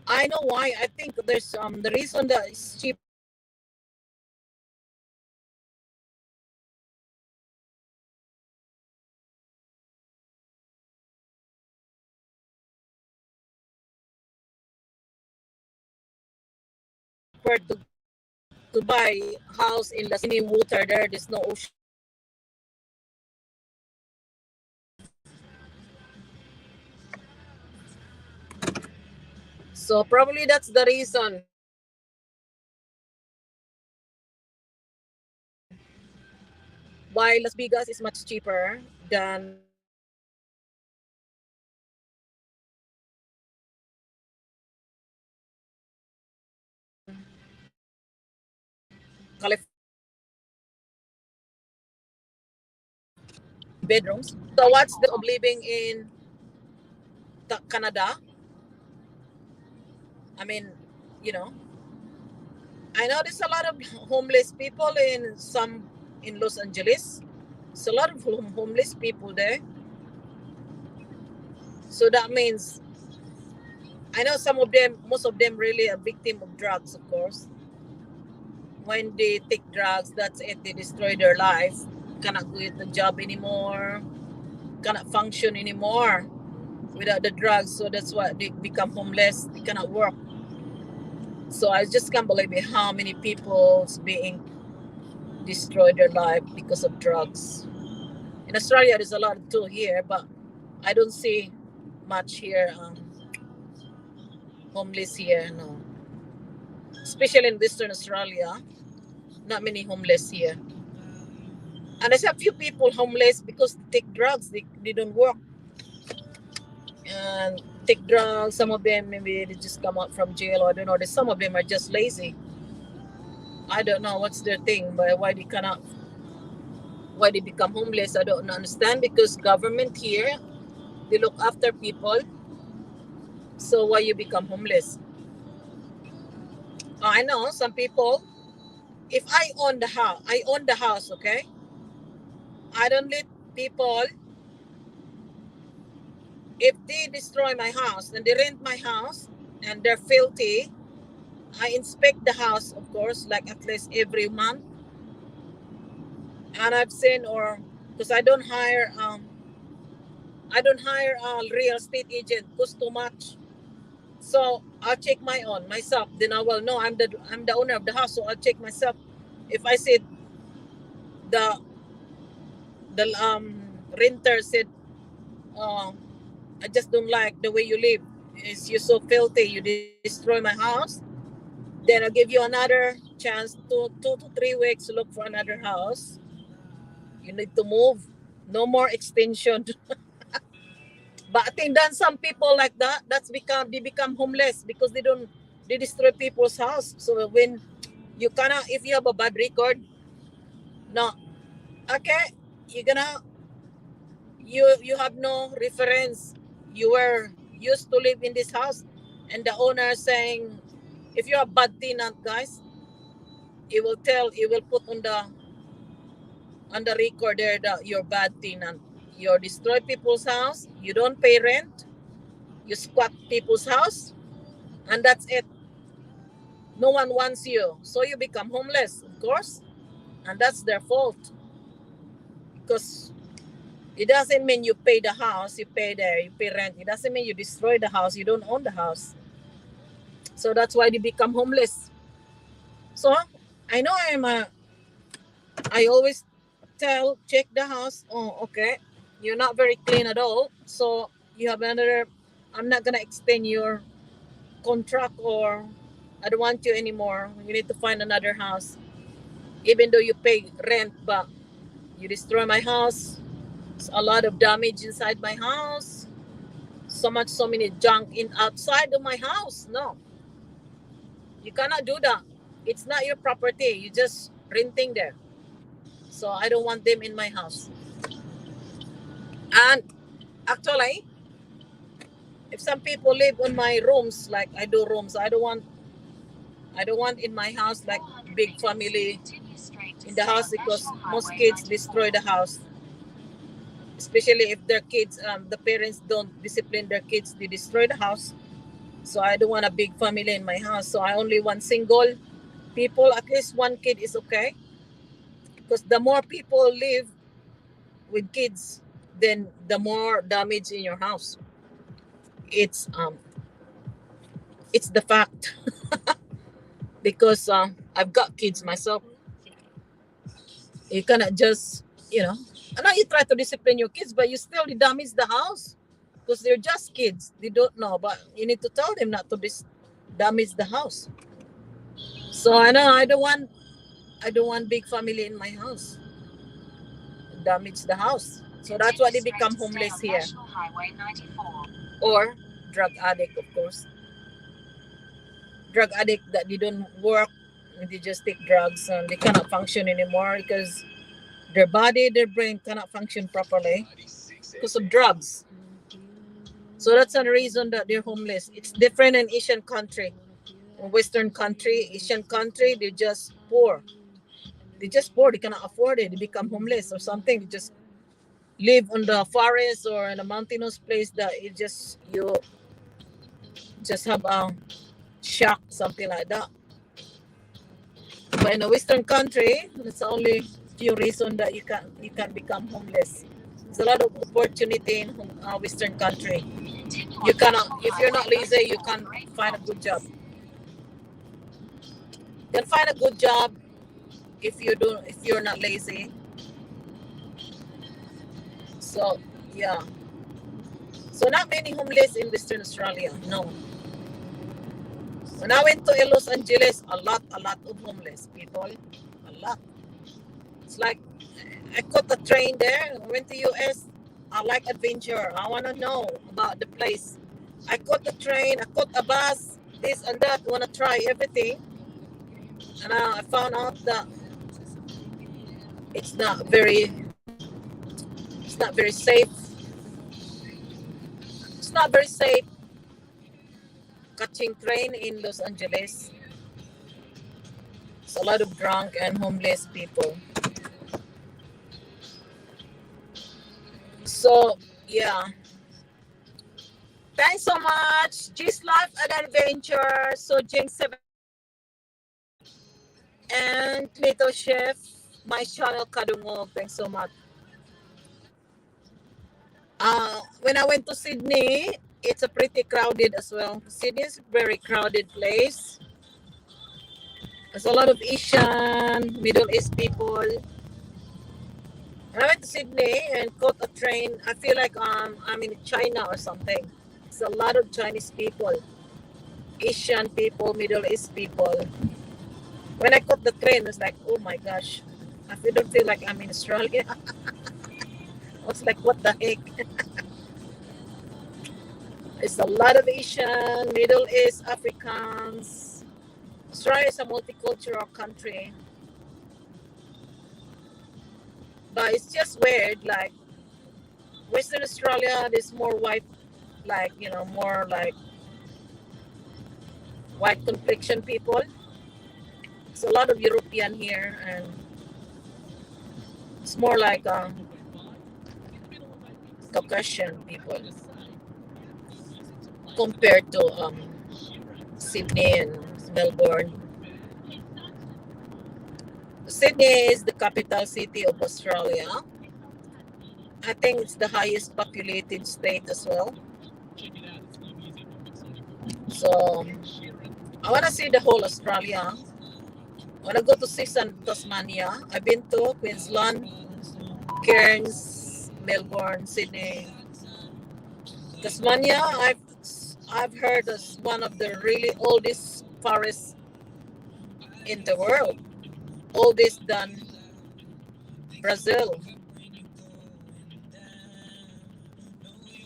I know why. I think there's the reason that it's cheaper because to buy house in Las any water there. There's no ocean. So probably that's the reason why Las Vegas is much cheaper than California. Bedrooms. So what's the of living in Canada? I mean, you know, I know there's a lot of homeless people in some in Los Angeles. It's a lot of homeless people there. So that means I know some of them, most of them really a victim of drugs, of course. When they take drugs, that's it. They destroy their life. Cannot go to the job anymore. Cannot function anymore without the drugs. So that's why they become homeless. They cannot work. So I just can't believe it, how many people's being destroyed their life because of drugs. In Australia, there's a lot too here, but I don't see much here. Homeless here, no. Especially in Western Australia, not many homeless here. And there's a few people homeless because they take drugs. They don't work and take drugs. Some of them maybe they just come out from jail, or I don't know. Some of them are just lazy. I don't know what's their thing, but why they become homeless, I don't understand. Because government here, they look after people. So why you become homeless? I know some people. If I own the house, okay. I don't let people. If they destroy my house and they rent my house and they're filthy, I inspect the house, of course, like at least every month. And I've seen, or because I don't hire a real estate agent because too much. So I'll check my own myself. Then I will know I'm the owner of the house, so I'll check myself. If I said the the renter said, oh, I just don't like the way you live. Is you so filthy? You destroy my house. Then I'll give you another chance chance, 2 to 3 weeks, look for another house. You need to move. No more extension. But I think then some people like that, they become homeless because they destroy people's house. So when you cannot, if you have a bad record, no, okay, you're gonna, you have no reference. You were used to live in this house, and the owner saying, if you're a bad tenant, guys, it will put on the record there that you're bad tenant. You destroy people's house, you don't pay rent, you squat people's house, and that's it. No one wants you, so you become homeless, of course, and that's their fault. Because it doesn't mean you pay the house, you pay there, you pay rent. It doesn't mean you destroy the house, you don't own the house. So that's why they become homeless. So I know I always check the house. Oh, okay, you're not very clean at all. So you have another, I'm not gonna extend your contract, or I don't want you anymore. You need to find another house. Even though you pay rent, but you destroy my house. It's a lot of damage inside my house. So many junk in outside of my house. No, you cannot do that. It's not your property. You just renting there. So I don't want them in my house. And actually, if some people live in my rooms, like I do rooms, I don't want in my house like big family in the house, because most kids destroy the house. Especially if their kids, the parents don't discipline their kids, they destroy the house. So I don't want a big family in my house. So I only want single people. At least one kid is okay. Because the more people live with kids, then the more damage in your house. It's the fact. Because I've got kids myself. You cannot just, I know you try to discipline your kids, but you still damage the house. Because they're just kids. They don't know. But you need to tell them not to damage the house. So I know I don't want big family in my house. Damage the house. So that's why they become homeless here. Or drug addict, of course. Drug addict that they don't work, they just take drugs and they cannot function anymore because their body, their brain cannot function properly because of drugs. So that's the reason that they're homeless. It's different in Asian country. In Western country, Asian country, they're just poor. They cannot afford it. They become homeless or something. They just live on the forest or in a mountainous place that you just have a shack, something like that. But in a Western country, it's only few reasons that you can become homeless. There's a lot of opportunity in Western country. You cannot, if you're not lazy, you can find a good job. You can find a good job if you're not lazy. So yeah. So not many homeless in Western Australia. No. When I went to Los Angeles, a lot of homeless people. A lot. It's like I caught a train there. I went to US. I like adventure. I want to know about the place. I caught the train. I caught a bus. This and that. I want to try everything. And I found out that it's not very safe. It's not very safe catching train in Los Angeles. It's a lot of drunk and homeless people. So yeah. Thanks so much. G's Life and Adventure. So Jing 7 and Little Chef, my channel Kadungog. Thanks so much. When I went to Sydney, it's a pretty crowded as well. Sydney is a very crowded place. There's a lot of Asian, Middle East people. When I went to Sydney and caught a train, I feel like I'm in China or something. It's a lot of Chinese people, Asian people, Middle East people. When I caught the train, it's like, oh my gosh, don't feel like I'm in Australia. I was like, what the heck? It's a lot of Asian, Middle East, Africans. Australia is a multicultural country, but it's just weird. Like Western Australia, there's more white, like more like white complexion people. It's a lot of European here, and it's more like Caucasian people compared to Sydney and Melbourne. Sydney is the capital city of Australia. I think it's the highest populated state as well. So I want to see the whole Australia. I want to go to Tasmania. I've been to Queensland, Cairns, Melbourne, Sydney. Tasmania, I've heard is one of the really oldest forests in the world. Oldest than Brazil.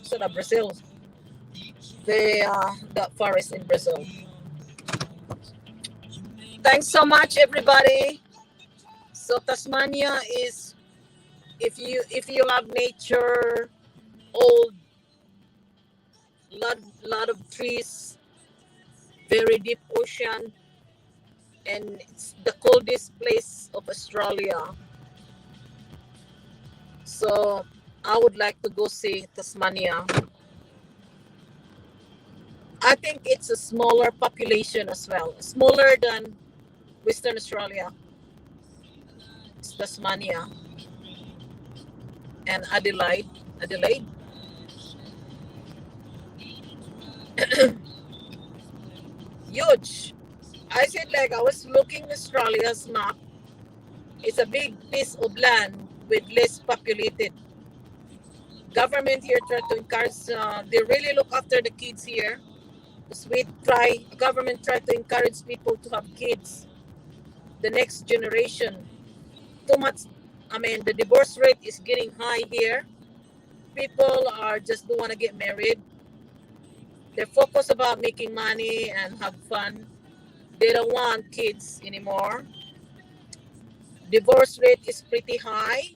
So the Brazil, the forest in Brazil. Thanks so much, everybody. So Tasmania is, if you love nature, old, lot of trees, very deep ocean, and it's the coldest place of Australia. So I would like to go see Tasmania. I think it's a smaller population as well, smaller than Western Australia. It's Tasmania and Adelaide. Huge. I said, like, I was looking Australia's map. It's a big piece of land with less populated. Government here try to encourage. They really look after the kids here. Government try to encourage people to have kids. The next generation. Too much. I mean, the divorce rate is getting high here. People don't want to get married. They're focused about making money and have fun. They don't want kids anymore. Divorce rate is pretty high.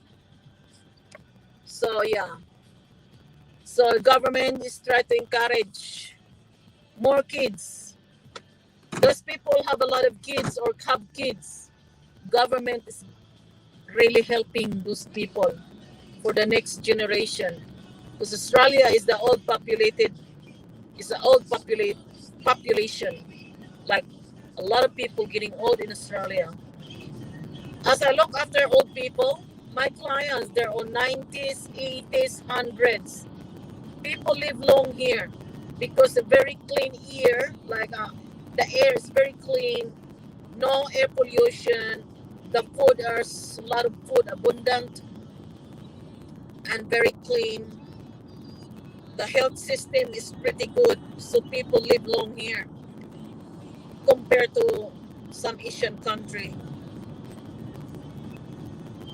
So yeah. So government is trying to encourage more kids. Those people have a lot of kids or have kids. Government is really helping those people for the next generation. Because Australia is the old population. Like a lot of people getting old in Australia. As I look after old people, my clients, they're on 90s, 80s, 100s. People live long here because a very clean air, like the air is very clean, no air pollution, the food, there's a lot of food abundant and very clean. The health system is pretty good, so people live long here compared to some Asian country.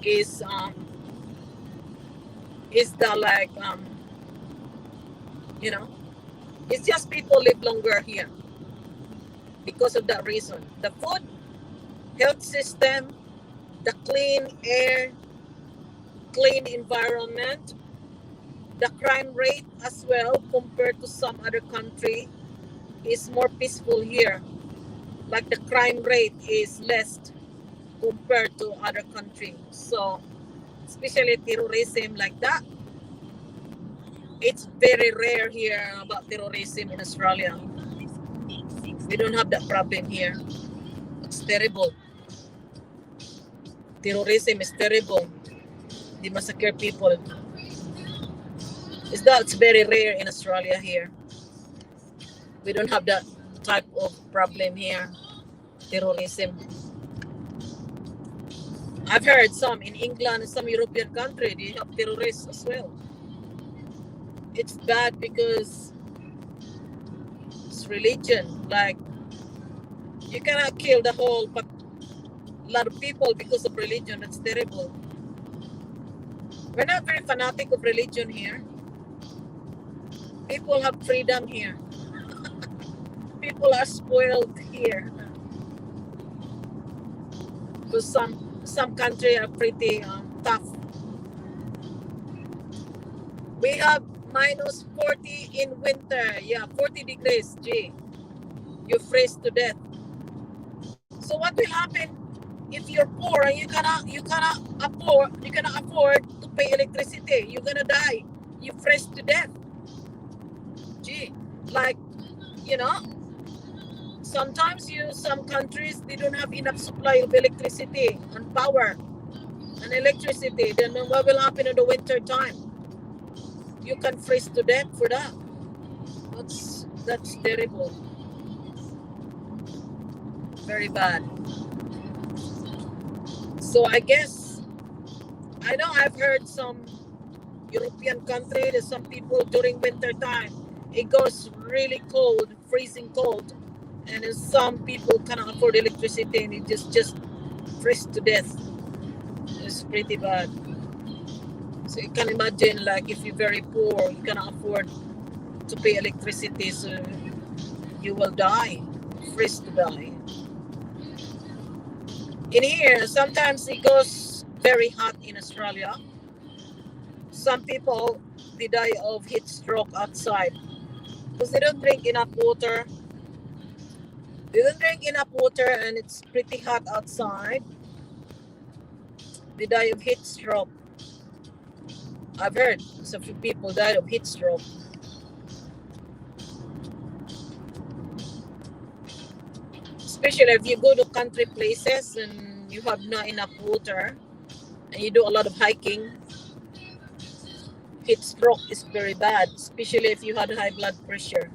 Is the like it's just people live longer here because of that reason. The food, health system, the clean air, clean environment, the crime rate as well compared to some other country is more peaceful here. Like the crime rate is less compared to other countries. So especially terrorism like that, it's very rare here about terrorism in Australia. We don't have that problem here. It's terrible. Terrorism is terrible. They massacre people. It's very rare in Australia here. We don't have that type of problem here. Terrorism. I've heard some in England and some European country, they have terrorists as well. It's bad because it's religion. Like, you cannot kill the whole a lot of people because of religion. That's terrible. We're not very fanatic of religion here. People have freedom here. People are spoiled here. Because some country are pretty tough. We have minus 40 in winter. Yeah, 40 degrees. Gee, you freeze to death. So what will happen if you're poor and you cannot afford to pay electricity? You're gonna die. You freeze to death. Gee, like you know, sometimes some countries they don't have enough supply of electricity and power and electricity. Then what will happen in the winter time? You can freeze to death for that. That's terrible. Very bad. So I guess I know I've heard some European country that some people during winter time it goes really cold, freezing cold, and then some people cannot afford electricity and it just freeze to death. It's pretty bad. So you can imagine like if you're very poor, you cannot afford to pay electricity, so you will die, freeze to die. In here, sometimes it goes very hot in Australia. Some people they die of heat stroke outside because they don't drink enough water. They don't drink enough water and it's pretty hot outside. They die of heat stroke. I've heard some few people died of heat stroke. Especially if you go to country places and you have not enough water and you do a lot of hiking, heat stroke is very bad, especially if you had high blood pressure.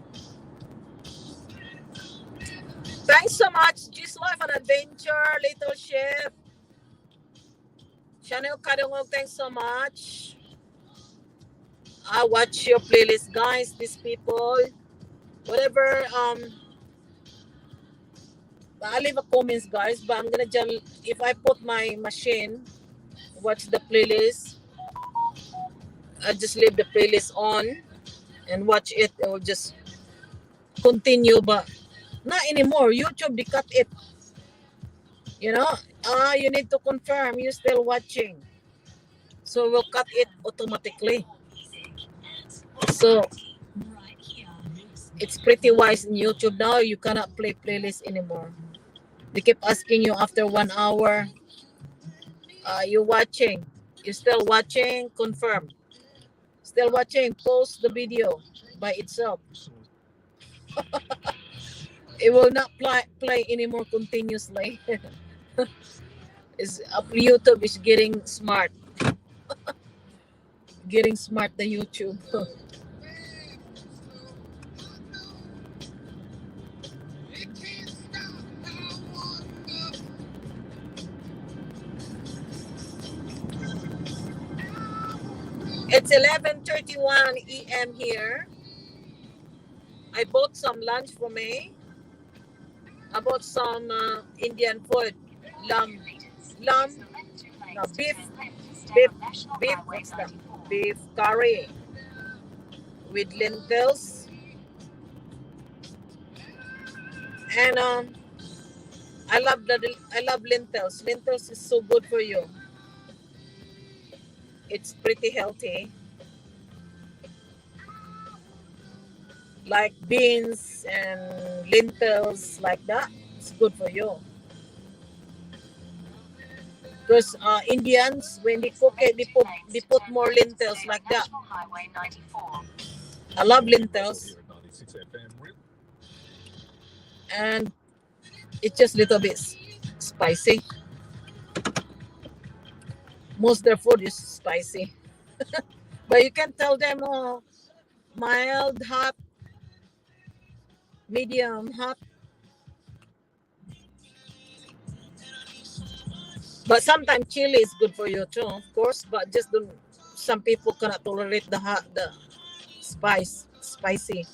Thanks so much, G's Life and Adventure, Little Chef. Chanel Kadongog, thanks so much. I watch your playlist, guys, these people. Whatever, I'll leave a comments, guys, but I'm gonna just, if I put my machine, watch the playlist, I just leave the playlist on and watch it. It will just continue, but not anymore. YouTube, they cut it. You know, you need to confirm you're still watching. So we'll cut it automatically. So it's pretty wise in YouTube now. You cannot play playlist anymore. They keep asking you after 1 hour, you watching? You still watching? Confirm. Still watching? Post the video by itself. It will not play anymore continuously. YouTube is getting smart. Getting smart, the YouTube. It's 11:31 a.m. here. I bought some lunch for me. I bought some Indian food, lamb, no, beef, what's that? Beef curry with lentils, and I love lentils. Lentils is so good for you. It's pretty healthy. Like beans and lentils like that. It's good for you. Because Indians, when they cook it, they put more lentils like that. I love lentils. And it's just a little bit spicy. Most of their food is spicy. But you can tell them mild, hot, medium, hot. But sometimes chili is good for you too, of course. But just don't. Some people cannot tolerate the hot, the spicy.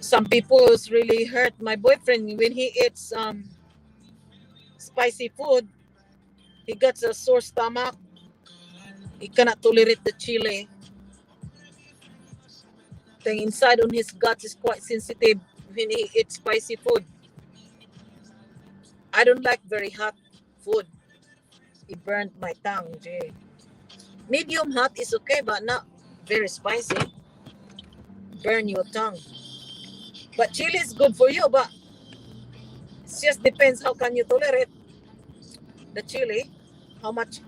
Some people is really hurt. My boyfriend when he eats spicy food, he gets a sore stomach. He cannot tolerate the chili. The inside on his gut is quite sensitive when he eats spicy food. I don't like very hot food. It burned my tongue. Gee. Medium hot is okay, but not very spicy. Burn your tongue. But chili is good for you, but it just depends how can you tolerate the chili, how much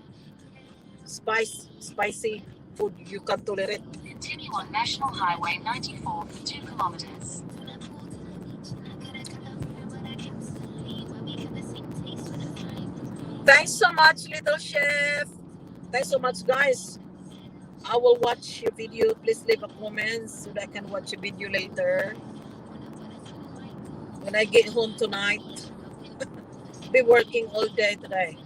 spicy food you can tolerate. Continue on National Highway 94 for 2 kilometers. Thanks so much, little chef. Thanks so much, guys. I will watch your video. Please leave a comment so that I can watch your video later. When I get home tonight, be working all day today.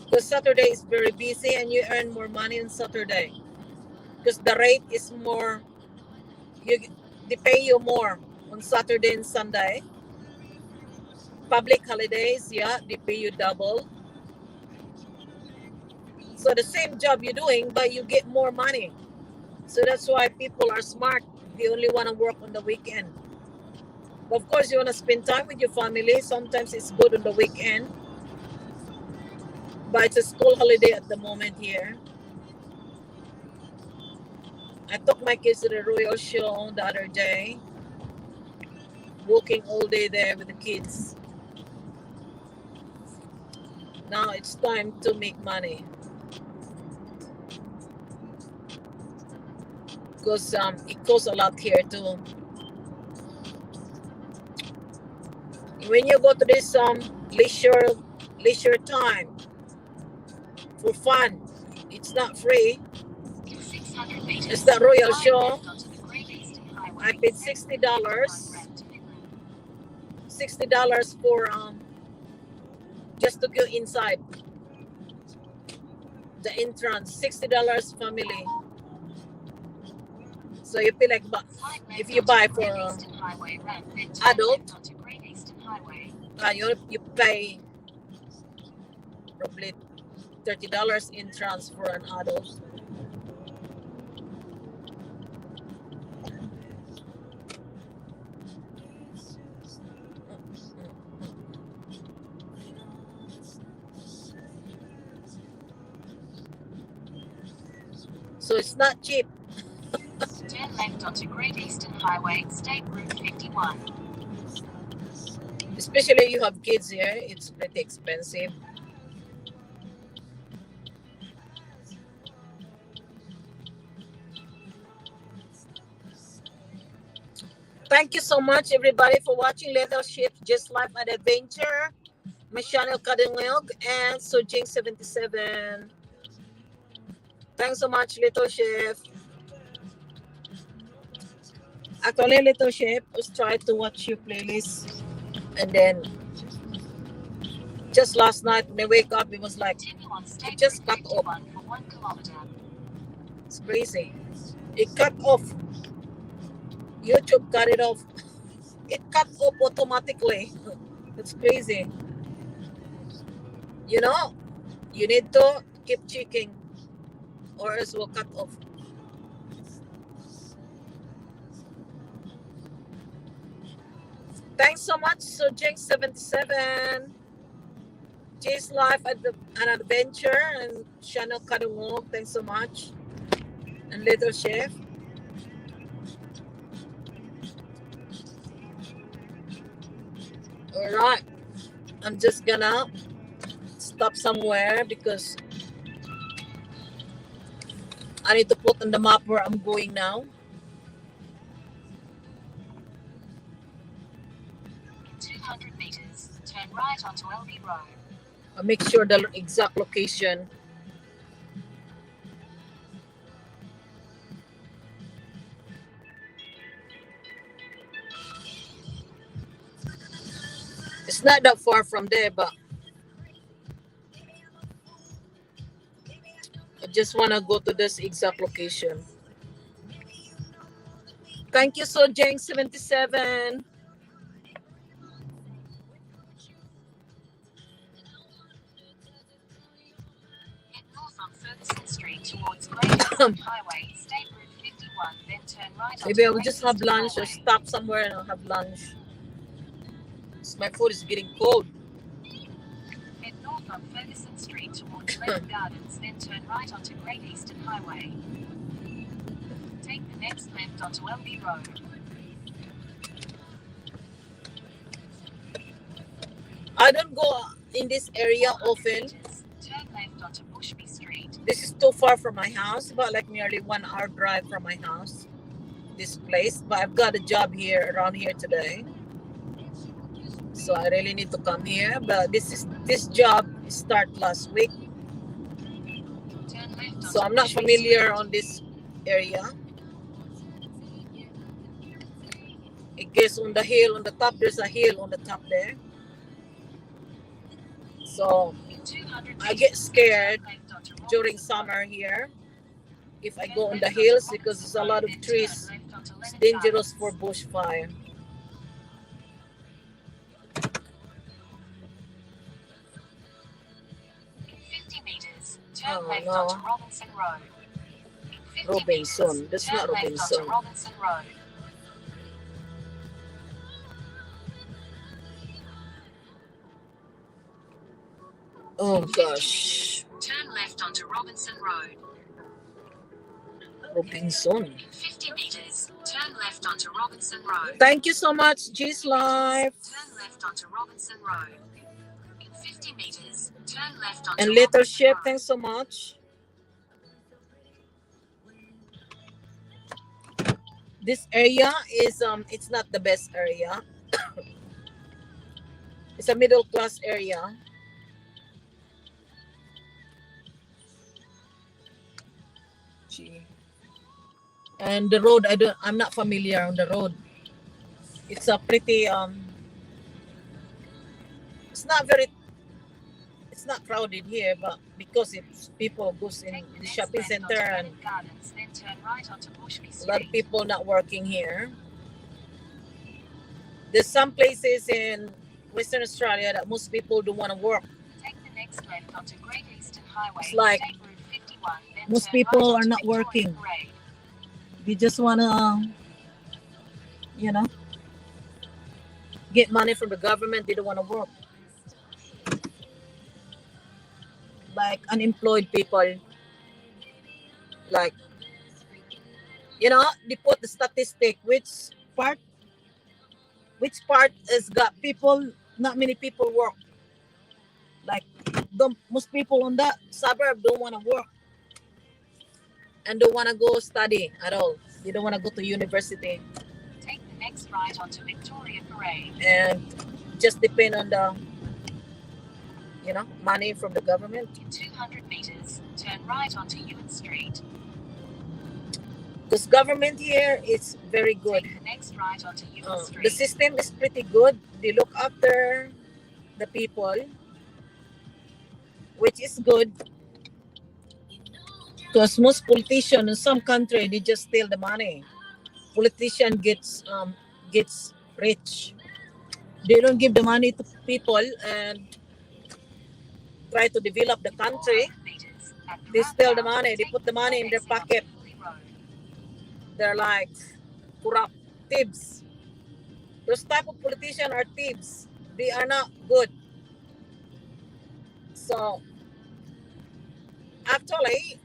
Because Saturday is very busy and you earn more money on Saturday. Because the rate is more, they pay you more on Saturday and Sunday. Public holidays, yeah, they pay you double. So the same job you're doing, but you get more money. So that's why people are smart. They only want to work on the weekend. But of course, you want to spend time with your family. Sometimes it's good on the weekend. But it's a school holiday at the moment here. I took my kids to the Royal Show the other day. Walking all day there with the kids. Now it's time to make money. Because it costs a lot here too. When you go to this leisure time for fun, it's not free. It's the Royal Show. I paid $60. $60 for just to go inside. The entrance, $60 family. So you pay like, if you buy for adult, you pay probably $30 entrance for an adult. So it's not cheap. Turn left onto Great Eastern Highway, State Route 51. Especially you have kids here, it's pretty expensive. Thank you so much, everybody, for watching Little Ship Just Life and Adventure. My channel Kadungilg and Sojing77. Thanks so much, Little Chef. Actually, Little Chef was trying to watch your playlist, and then just last night when I wake up, it was like it just cut off. It's crazy. It cut off. YouTube cut it off. It cut off automatically. It's crazy. You know, you need to keep checking, or else will cut off. Thanks so much, Sojing77. Jay's Life an Adventure and channel Kadungog. Thanks so much. And Little Chef. Alright. I'm just gonna stop somewhere because I need to put on the map where I'm going now. 200 meters, turn right onto LB Road. I'll make sure the exact location. It's not that far from there, but I just want to go to this exact location. Thank you, Sojang77. on Ferguson Street towards Great Eastern Highway, State Route 51, then turn right Maybe onto I'll Great just have Eastern lunch or Highway. stop somewhere and I'll have lunch. 'Cause my food is getting cold. Head north on Ferguson Street towards Lake Gardens, then turn right onto Great Eastern Highway. Take the next left onto LB Road. I don't go in this area 400 often. meters, turn left onto Bushby Street. This is too far from my house, about like nearly 1 hour drive from my house. This place, but I've got a job here around here today, so I really need to come here. But this job start last week, Turn left so onto I'm not Bushby familiar Street. on this area. It gets on the hill on the top. There's a hill on the top there, so In 200 I get meters, scared turn left onto during Robinson summer Road. here if I Turn go on left the onto hills because there's Robinson a lot Road, of then trees. turn left onto It's Leonard dangerous for Gardens. bushfire. In 50 meters, turn Oh left no, onto Robinson Road. In 50 Robinson. meters, That's turn not left onto Robinson. Robinson Road. Oh In 50 gosh, meters, turn left onto Robinson Road. Robinson. In 50 meters, turn left onto Robinson Road. Thank you so much, G's Life. Turn left onto Robinson Road. In 50 meters, turn left onto And Robinson Leadership, Road. thanks so much. This area is it's not the best area. It's a middle class area. Gee. And the road, I'm not familiar on the road. It's a pretty it's not very, it's not crowded here, but because it's people goes in Take the the next shopping left onto center and Leonard Gardens, then turn right onto Bushby a lot of Street. people not working here. There's some places in Western Australia that most people don't want to work. Take the next left onto Great Eastern Highway, It's like State Route 51, then most turn people right are onto not Victoria working. Parade. They just want to, you know, get money from the government. They don't want to work. Like unemployed people, like, you know, they put the statistic part which part has got people, not many people work. Like most people on that suburb don't want to work and don't want to go study at all. They don't want to go to university Take the next right onto Victoria Parade. and just depend on the, you know, money from the government. In 200 meters, turn right onto Ewan Street. This government here is very good. Take the next right onto Ewan The Street. system is pretty good. They look after the people, which is good. Because most politicians in some country they just steal the money. Politician gets rich. They don't give the money to people and try to develop the country. 400 meters, at the They steal the roundabout, money. They take put the money in their exit onto pocket. Woodley Road. They're like corrupt thieves. Those type of politicians are thieves. They are not good. So actually,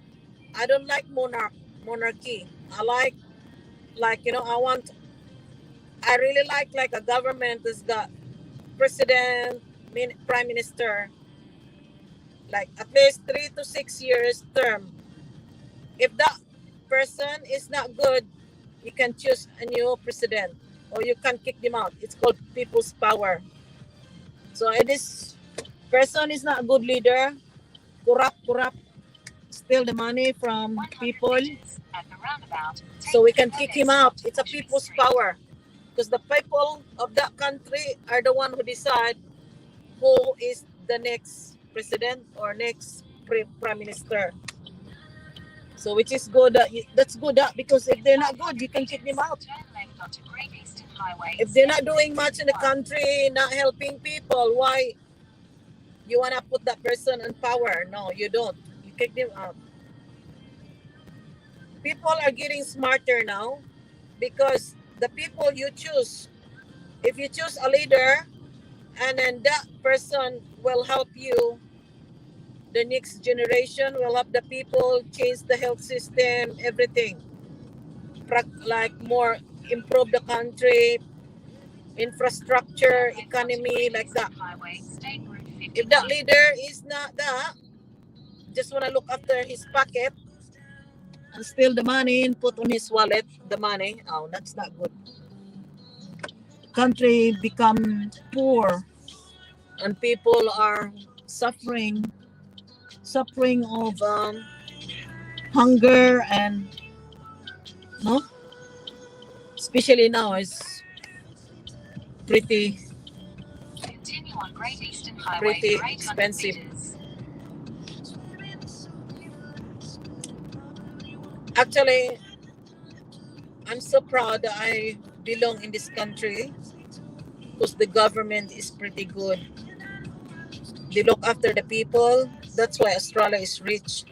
I don't like monarchy. I like, you know, I really like a government that's got president, prime minister, like at least 3 to 6 years term. If that person is not good, you can choose a new president or you can kick them out. It's called people's power. So if this person is not a good leader, corrupt, steal the money from 100 people, meters, at the roundabout, take so we the can third kick him exit out. onto It's a Bushby people's Street. power. Because the people of that country are the one who decide who is the next president or next prime minister. So which is good. That's good because if they're not good, you can kick them out. Turn left onto Great Eastern Highway. If they're not doing much in the country, not helping people, why you wanna put that person in power? No, you don't. You kick them out. People are getting smarter now because the people you choose, if you choose a leader and then that person will help you, the next generation will help the people change the health system, everything. Like more improve the country, infrastructure, economy, like that. If that leader is not that, just want to look after his pocket and steal the money and put on his wallet the money, oh, that's not good. Country become poor and people are suffering, suffering of hunger and no, especially now it's pretty Continue on Great Eastern Highway pretty for 800 expensive. meters. Actually, I'm so proud that I belong in this country because the government is pretty good. They look after the people. That's why Australia is rich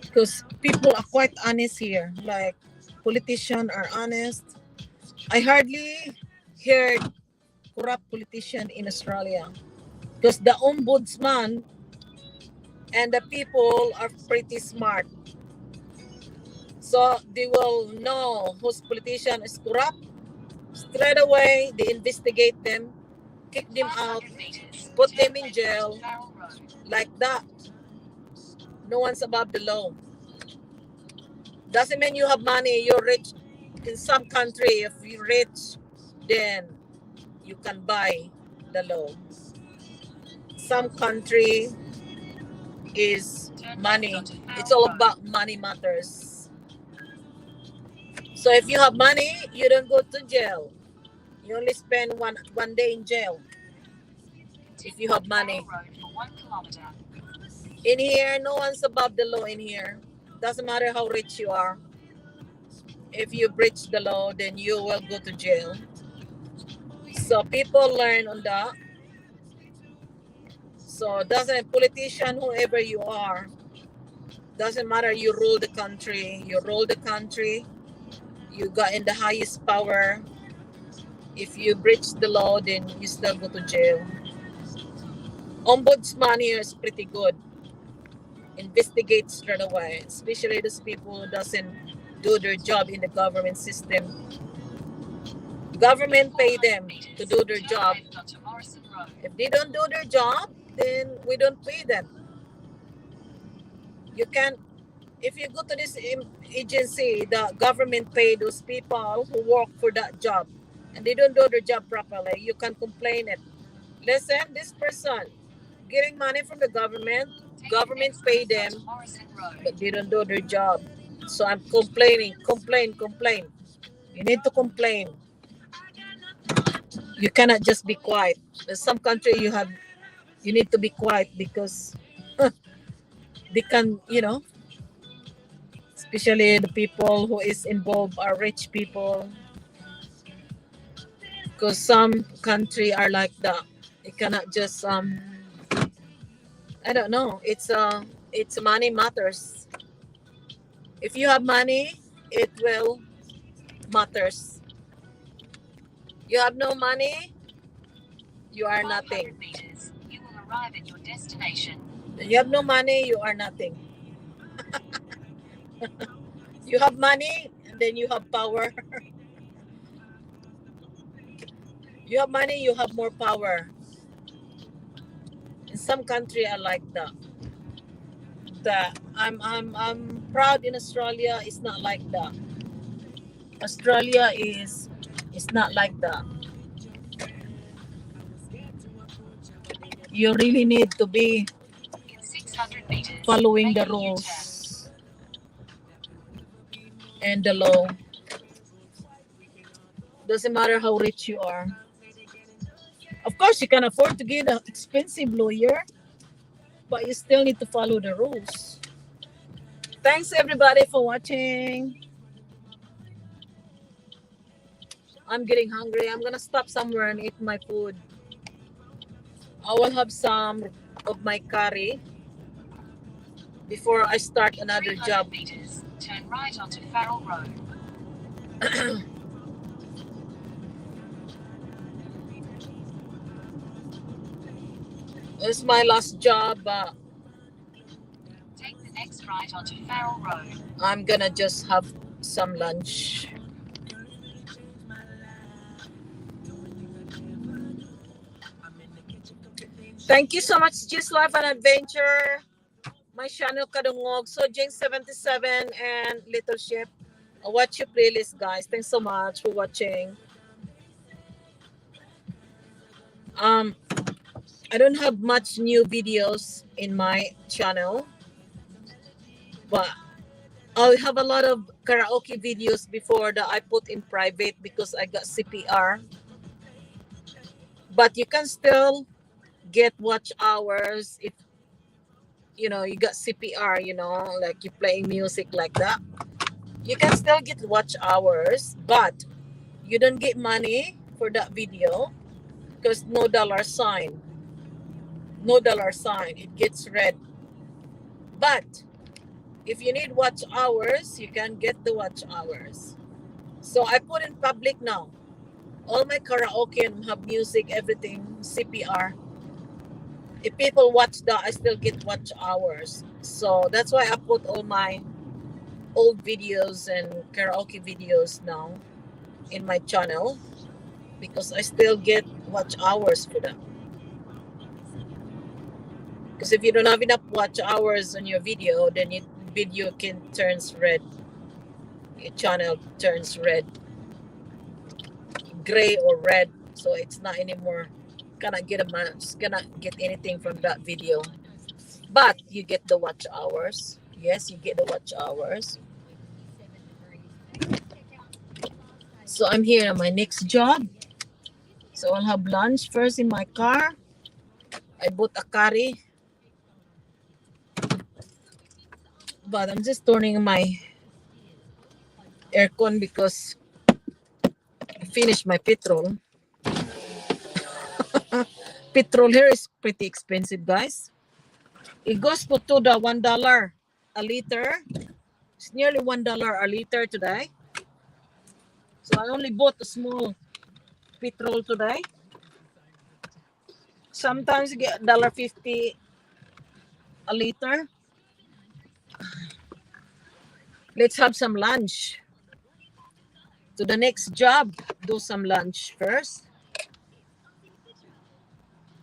because people are quite honest here. Like politicians are honest. I hardly heard corrupt politician in Australia because the ombudsman and the people are pretty smart. So they will know whose politician is corrupt. Straight away, they investigate them, kick them out, 500 meters. put Turn them in left jail onto Farrell Road. like that. No one's above the law. Doesn't mean you have money, you're rich. In some country, if you're rich, then you can buy the law. Some country is Turn left money. onto It's Farrell all Road. about money matters. So if you have money, you don't go to jail. You only spend one day in jail if you Continue have on money. Farrell Road for 1 kilometer. In here, no one's above the law in here. Doesn't matter how rich you are. If you breach the law, then you will go to jail. So people learn on that. So doesn't politician whoever you are, doesn't matter you rule the country, you got in the highest power. If you breach the law, then you still go to jail. Ombudsman here is pretty good. Investigate straight away, especially those people who doesn't do their job in the government system. Government pay them to do their Turn job. left onto Morrison Road. If they don't do their job, then we don't pay them. You can, if you go to this agency, the government pay those people who work for that job, and they don't do their job properly. You can complain it. Listen, this person getting money from the government, Take government the next pay left them, onto Morrison Road. but they don't do their job. So I'm complaining, complain. You need to complain. You cannot just be quiet. There's some country you need to be quiet because they can, especially the people who is involved are rich people. Because some country are like that. You cannot just I don't know. It's money matters. If you have money, it will matters. You have no money, you are 500 nothing. meters. You will arrive at your destination. You have no money, you are nothing. You have money, and then you have power. You have money, you have more power. In some country are like that. I'm proud in Australia. It's not like that. Australia is not like that. You really need to be In 600 meters. following make the a U-turn. rules and the law. Doesn't matter how rich you are. Of course, you can afford to get an expensive lawyer, but you still need to follow the rules. Thanks everybody for watching. I'm getting hungry. I'm gonna stop somewhere and eat my food. I will have some of my curry before I start another 300 job. meters, turn right onto Farrell Road. This is my last job. Take the next right onto Farrell Road. I'm gonna just have some lunch. Thank you so much, Just Life and Adventure. My channel Kadungog, Sojing77 and Little Ship. Watch your playlist, guys. Thanks so much for watching. I don't have much new videos in my channel, but I have a lot of karaoke videos before that I put in private because I got CPR. But you can still get watch hours if you know you got CPR, like you're playing music like that. You can still get watch hours, but you don't get money for that video because no dollar sign. No dollar sign. It gets red. But if you need watch hours, you can get the watch hours. So I put in public now. All my karaoke and have music, everything, CPR. If people watch that, I still get watch hours. So that's why I put all my old videos and karaoke videos now in my channel because I still get watch hours for them. Because if you don't have enough watch hours on your video, then your video can turns red. Your channel turns red, gray or red, so it's not anymore. Cannot get anything from that video. But you get the watch hours. Yes, you get the watch hours. So I'm here on my next job. So I'll have lunch first in my car. I bought a curry. But I'm just turning my aircon because I finished my petrol. Petrol here is pretty expensive, guys. It goes to the $1 a liter. It's nearly $1 a liter today. So I only bought a small petrol today. Sometimes you get $1.50 a liter. Let's have some lunch. To the next job, do some lunch first.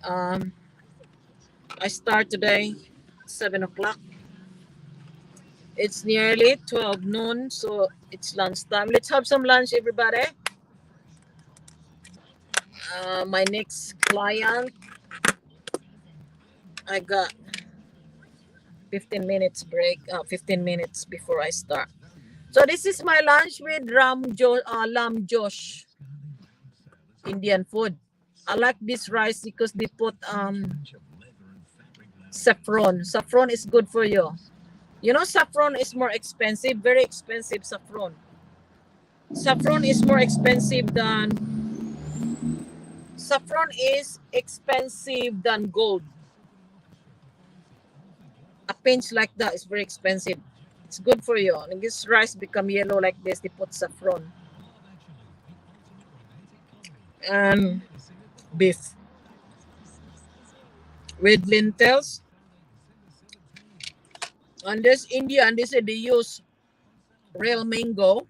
I start today 7 o'clock. It's nearly 12 noon, so it's lunchtime. Let's have some lunch, everybody. My next client, I got 15 minutes break, 15 minutes before I start. So this is my lunch with lamb josh, Indian food. I like this rice because they put saffron. Saffron is good for you. You know, saffron is more expensive, very expensive saffron. Saffron is more expensive than gold. A pinch like that is very expensive. It's good for you. And this rice become yellow like this, they put saffron. And beef with lentils. And this Indian, they said they use real mango.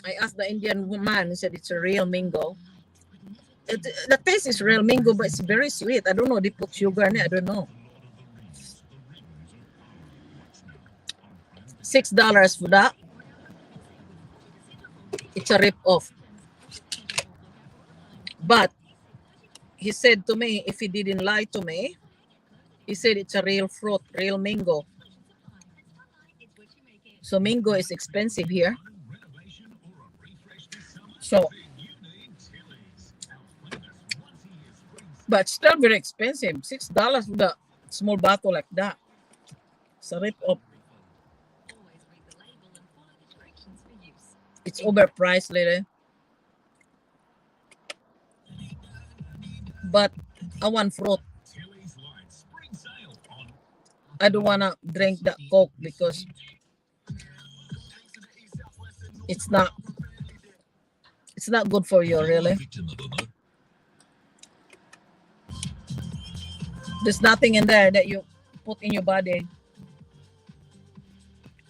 I asked the Indian woman, he said it's a real mango. The taste is real mango, but it's very sweet. I don't know, they put sugar in it, I don't know. $6 for that. It's a rip-off. But he said to me, if he didn't lie to me, he said it's a real fruit, real mango. So mango is expensive here. So, but still very expensive. $6 for the small bottle like that. It's a rip-off. It's overpriced, lady. But I want fruit. I don't wanna drink that Coke because it's not good for you, really. There's nothing in there that you put in your body.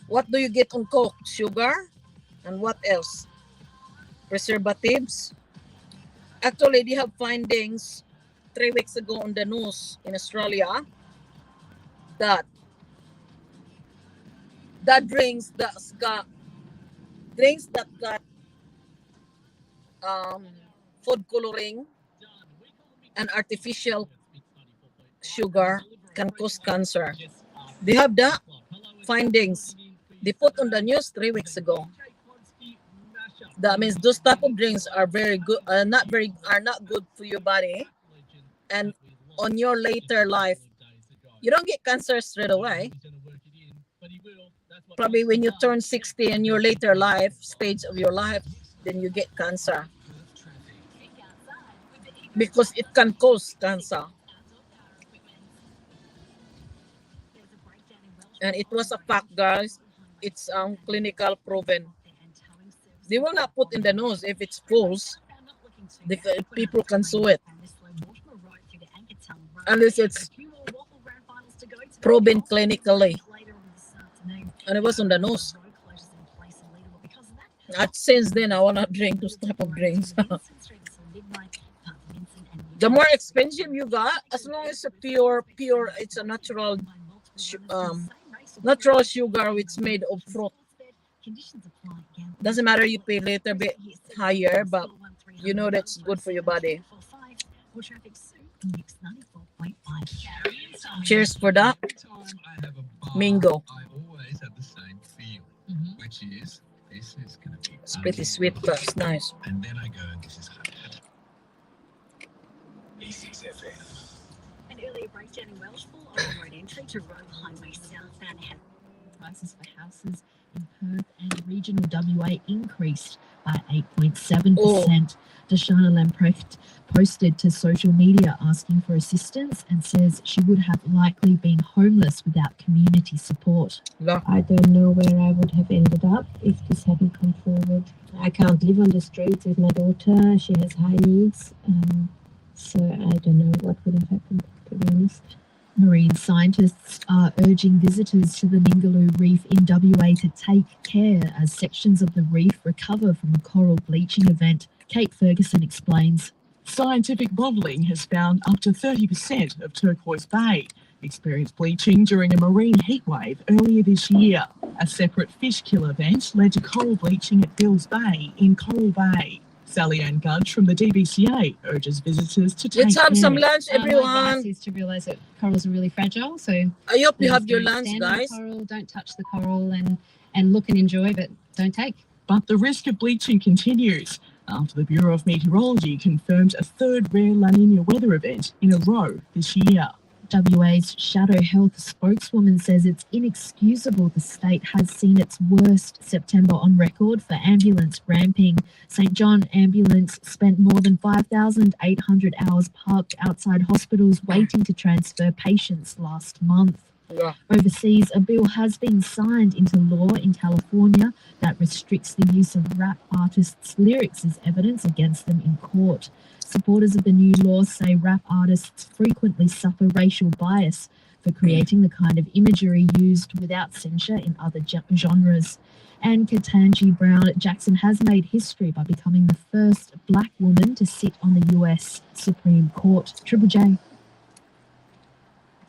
What do you get on Coke? Sugar? And what else? Preservatives? Actually, they have findings 3 weeks ago on the news in Australia that drinks that got food coloring and artificial sugar can cause cancer. They have the findings. They put on the news 3 weeks ago. That means those type of drinks are very good, are not good for your body, and on your later life, you don't get cancer straight away. Probably when you turn 60 in your later life stage of your life, then you get cancer because it can cause cancer. And it was a fact, guys. It's clinical proven. They will not put in the news if it's false. People can sue it. Unless it's proven clinically. And it was on the news. Since then, I want to drink those type of drinks. The more expensive you got, as long as it's pure, it's a natural sugar, which made of fruit. Doesn't matter, you pay a little bit higher, but you know that's good for your body. Cheers for that. Mango. I always have the same feel, which is this is going to be. It's pretty sweet, but it's nice. And then I go, this is hot. An earlier breakdown in Welshpool on the road entry to Road Highway southbound ahead. Prices for houses in Perth and regional WA increased by 8.7%. Deshana Lamprecht posted to social media asking for assistance and says she would have likely been homeless without community support. I don't know where I would have ended up if this hadn't come forward. I can't live on the streets with my daughter. She has high needs. So I don't know what would have happened, to be honest. Marine scientists are urging visitors to the Ningaloo Reef in WA to take care as sections of the reef recover from a coral bleaching event. Kate Ferguson explains. Scientific modelling has found up to 30% of Turquoise Bay experienced bleaching during a marine heatwave earlier this year. A separate fish kill event led to coral bleaching at Bills Bay in Coral Bay. Sally Ann Gudge from the DBCA urges visitors to take Let's have care. some lunch, My everyone. advice is to realise that corals are really fragile, so I hope you have please your don't lunch, stand on the guys. coral, don't touch the coral, and look and enjoy, but don't take. But the risk of bleaching continues after the Bureau of Meteorology confirmed a third rare La Nina weather event in a row this year. WA's Shadow Health spokeswoman says it's inexcusable the state has seen its worst September on record for ambulance ramping. St John Ambulance spent more than 5,800 hours parked outside hospitals waiting to transfer patients last month. Yeah. Overseas, a bill has been signed into law in California that restricts the use of rap artists' lyrics as evidence against them in court. Supporters of the new law say rap artists frequently suffer racial bias for creating the kind of imagery used without censure in other genres. And Ketanji Brown Jackson has made history by becoming the first black woman to sit on the US Supreme Court. Triple J.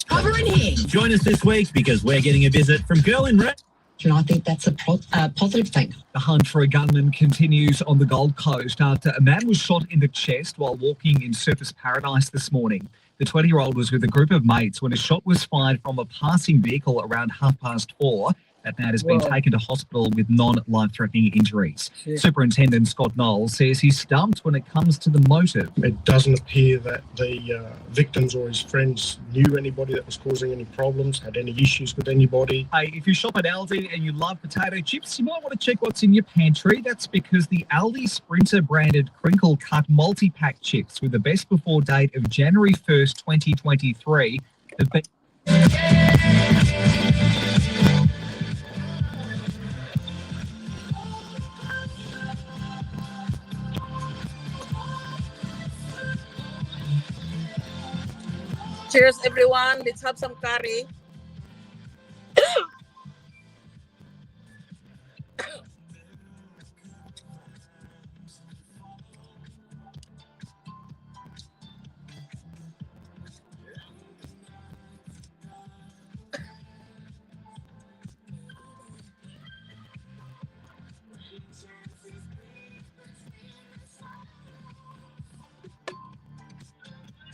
Covering here. Join us this week because we're getting a visit from Girl in Red. And I think that's a positive thing. The hunt for a gunman continues on the Gold Coast after a man was shot in the chest while walking in Surfers Paradise this morning. The 20-year-old was with a group of mates when a shot was fired from a passing vehicle around 4:30. That man has been taken to hospital with non-life-threatening injuries. Shit. Superintendent Scott Knowles says he's stumped when it comes to the motive. It doesn't appear that the victims or his friends knew anybody that was causing any problems, had any issues with anybody. Hey, if you shop at Aldi and you love potato chips, you might want to check what's in your pantry. That's because the Aldi Sprinter branded crinkle cut multi-pack chips with the best before date of January 1st, 2023 have been Cheers, everyone. Let's have some curry.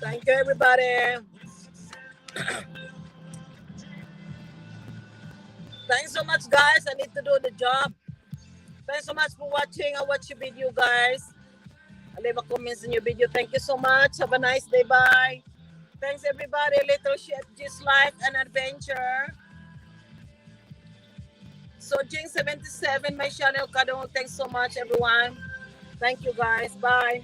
Thank you, everybody. Thanks so much, guys. I need to do the job. Thanks so much for watching. I watch your video, guys. I leave a comment in your video. Thank you so much. Have a nice day. Bye. Thanks, everybody. Little shit, just like an adventure. So, Jing77, my channel, Kadong. Thanks so much, everyone. Thank you, guys. Bye.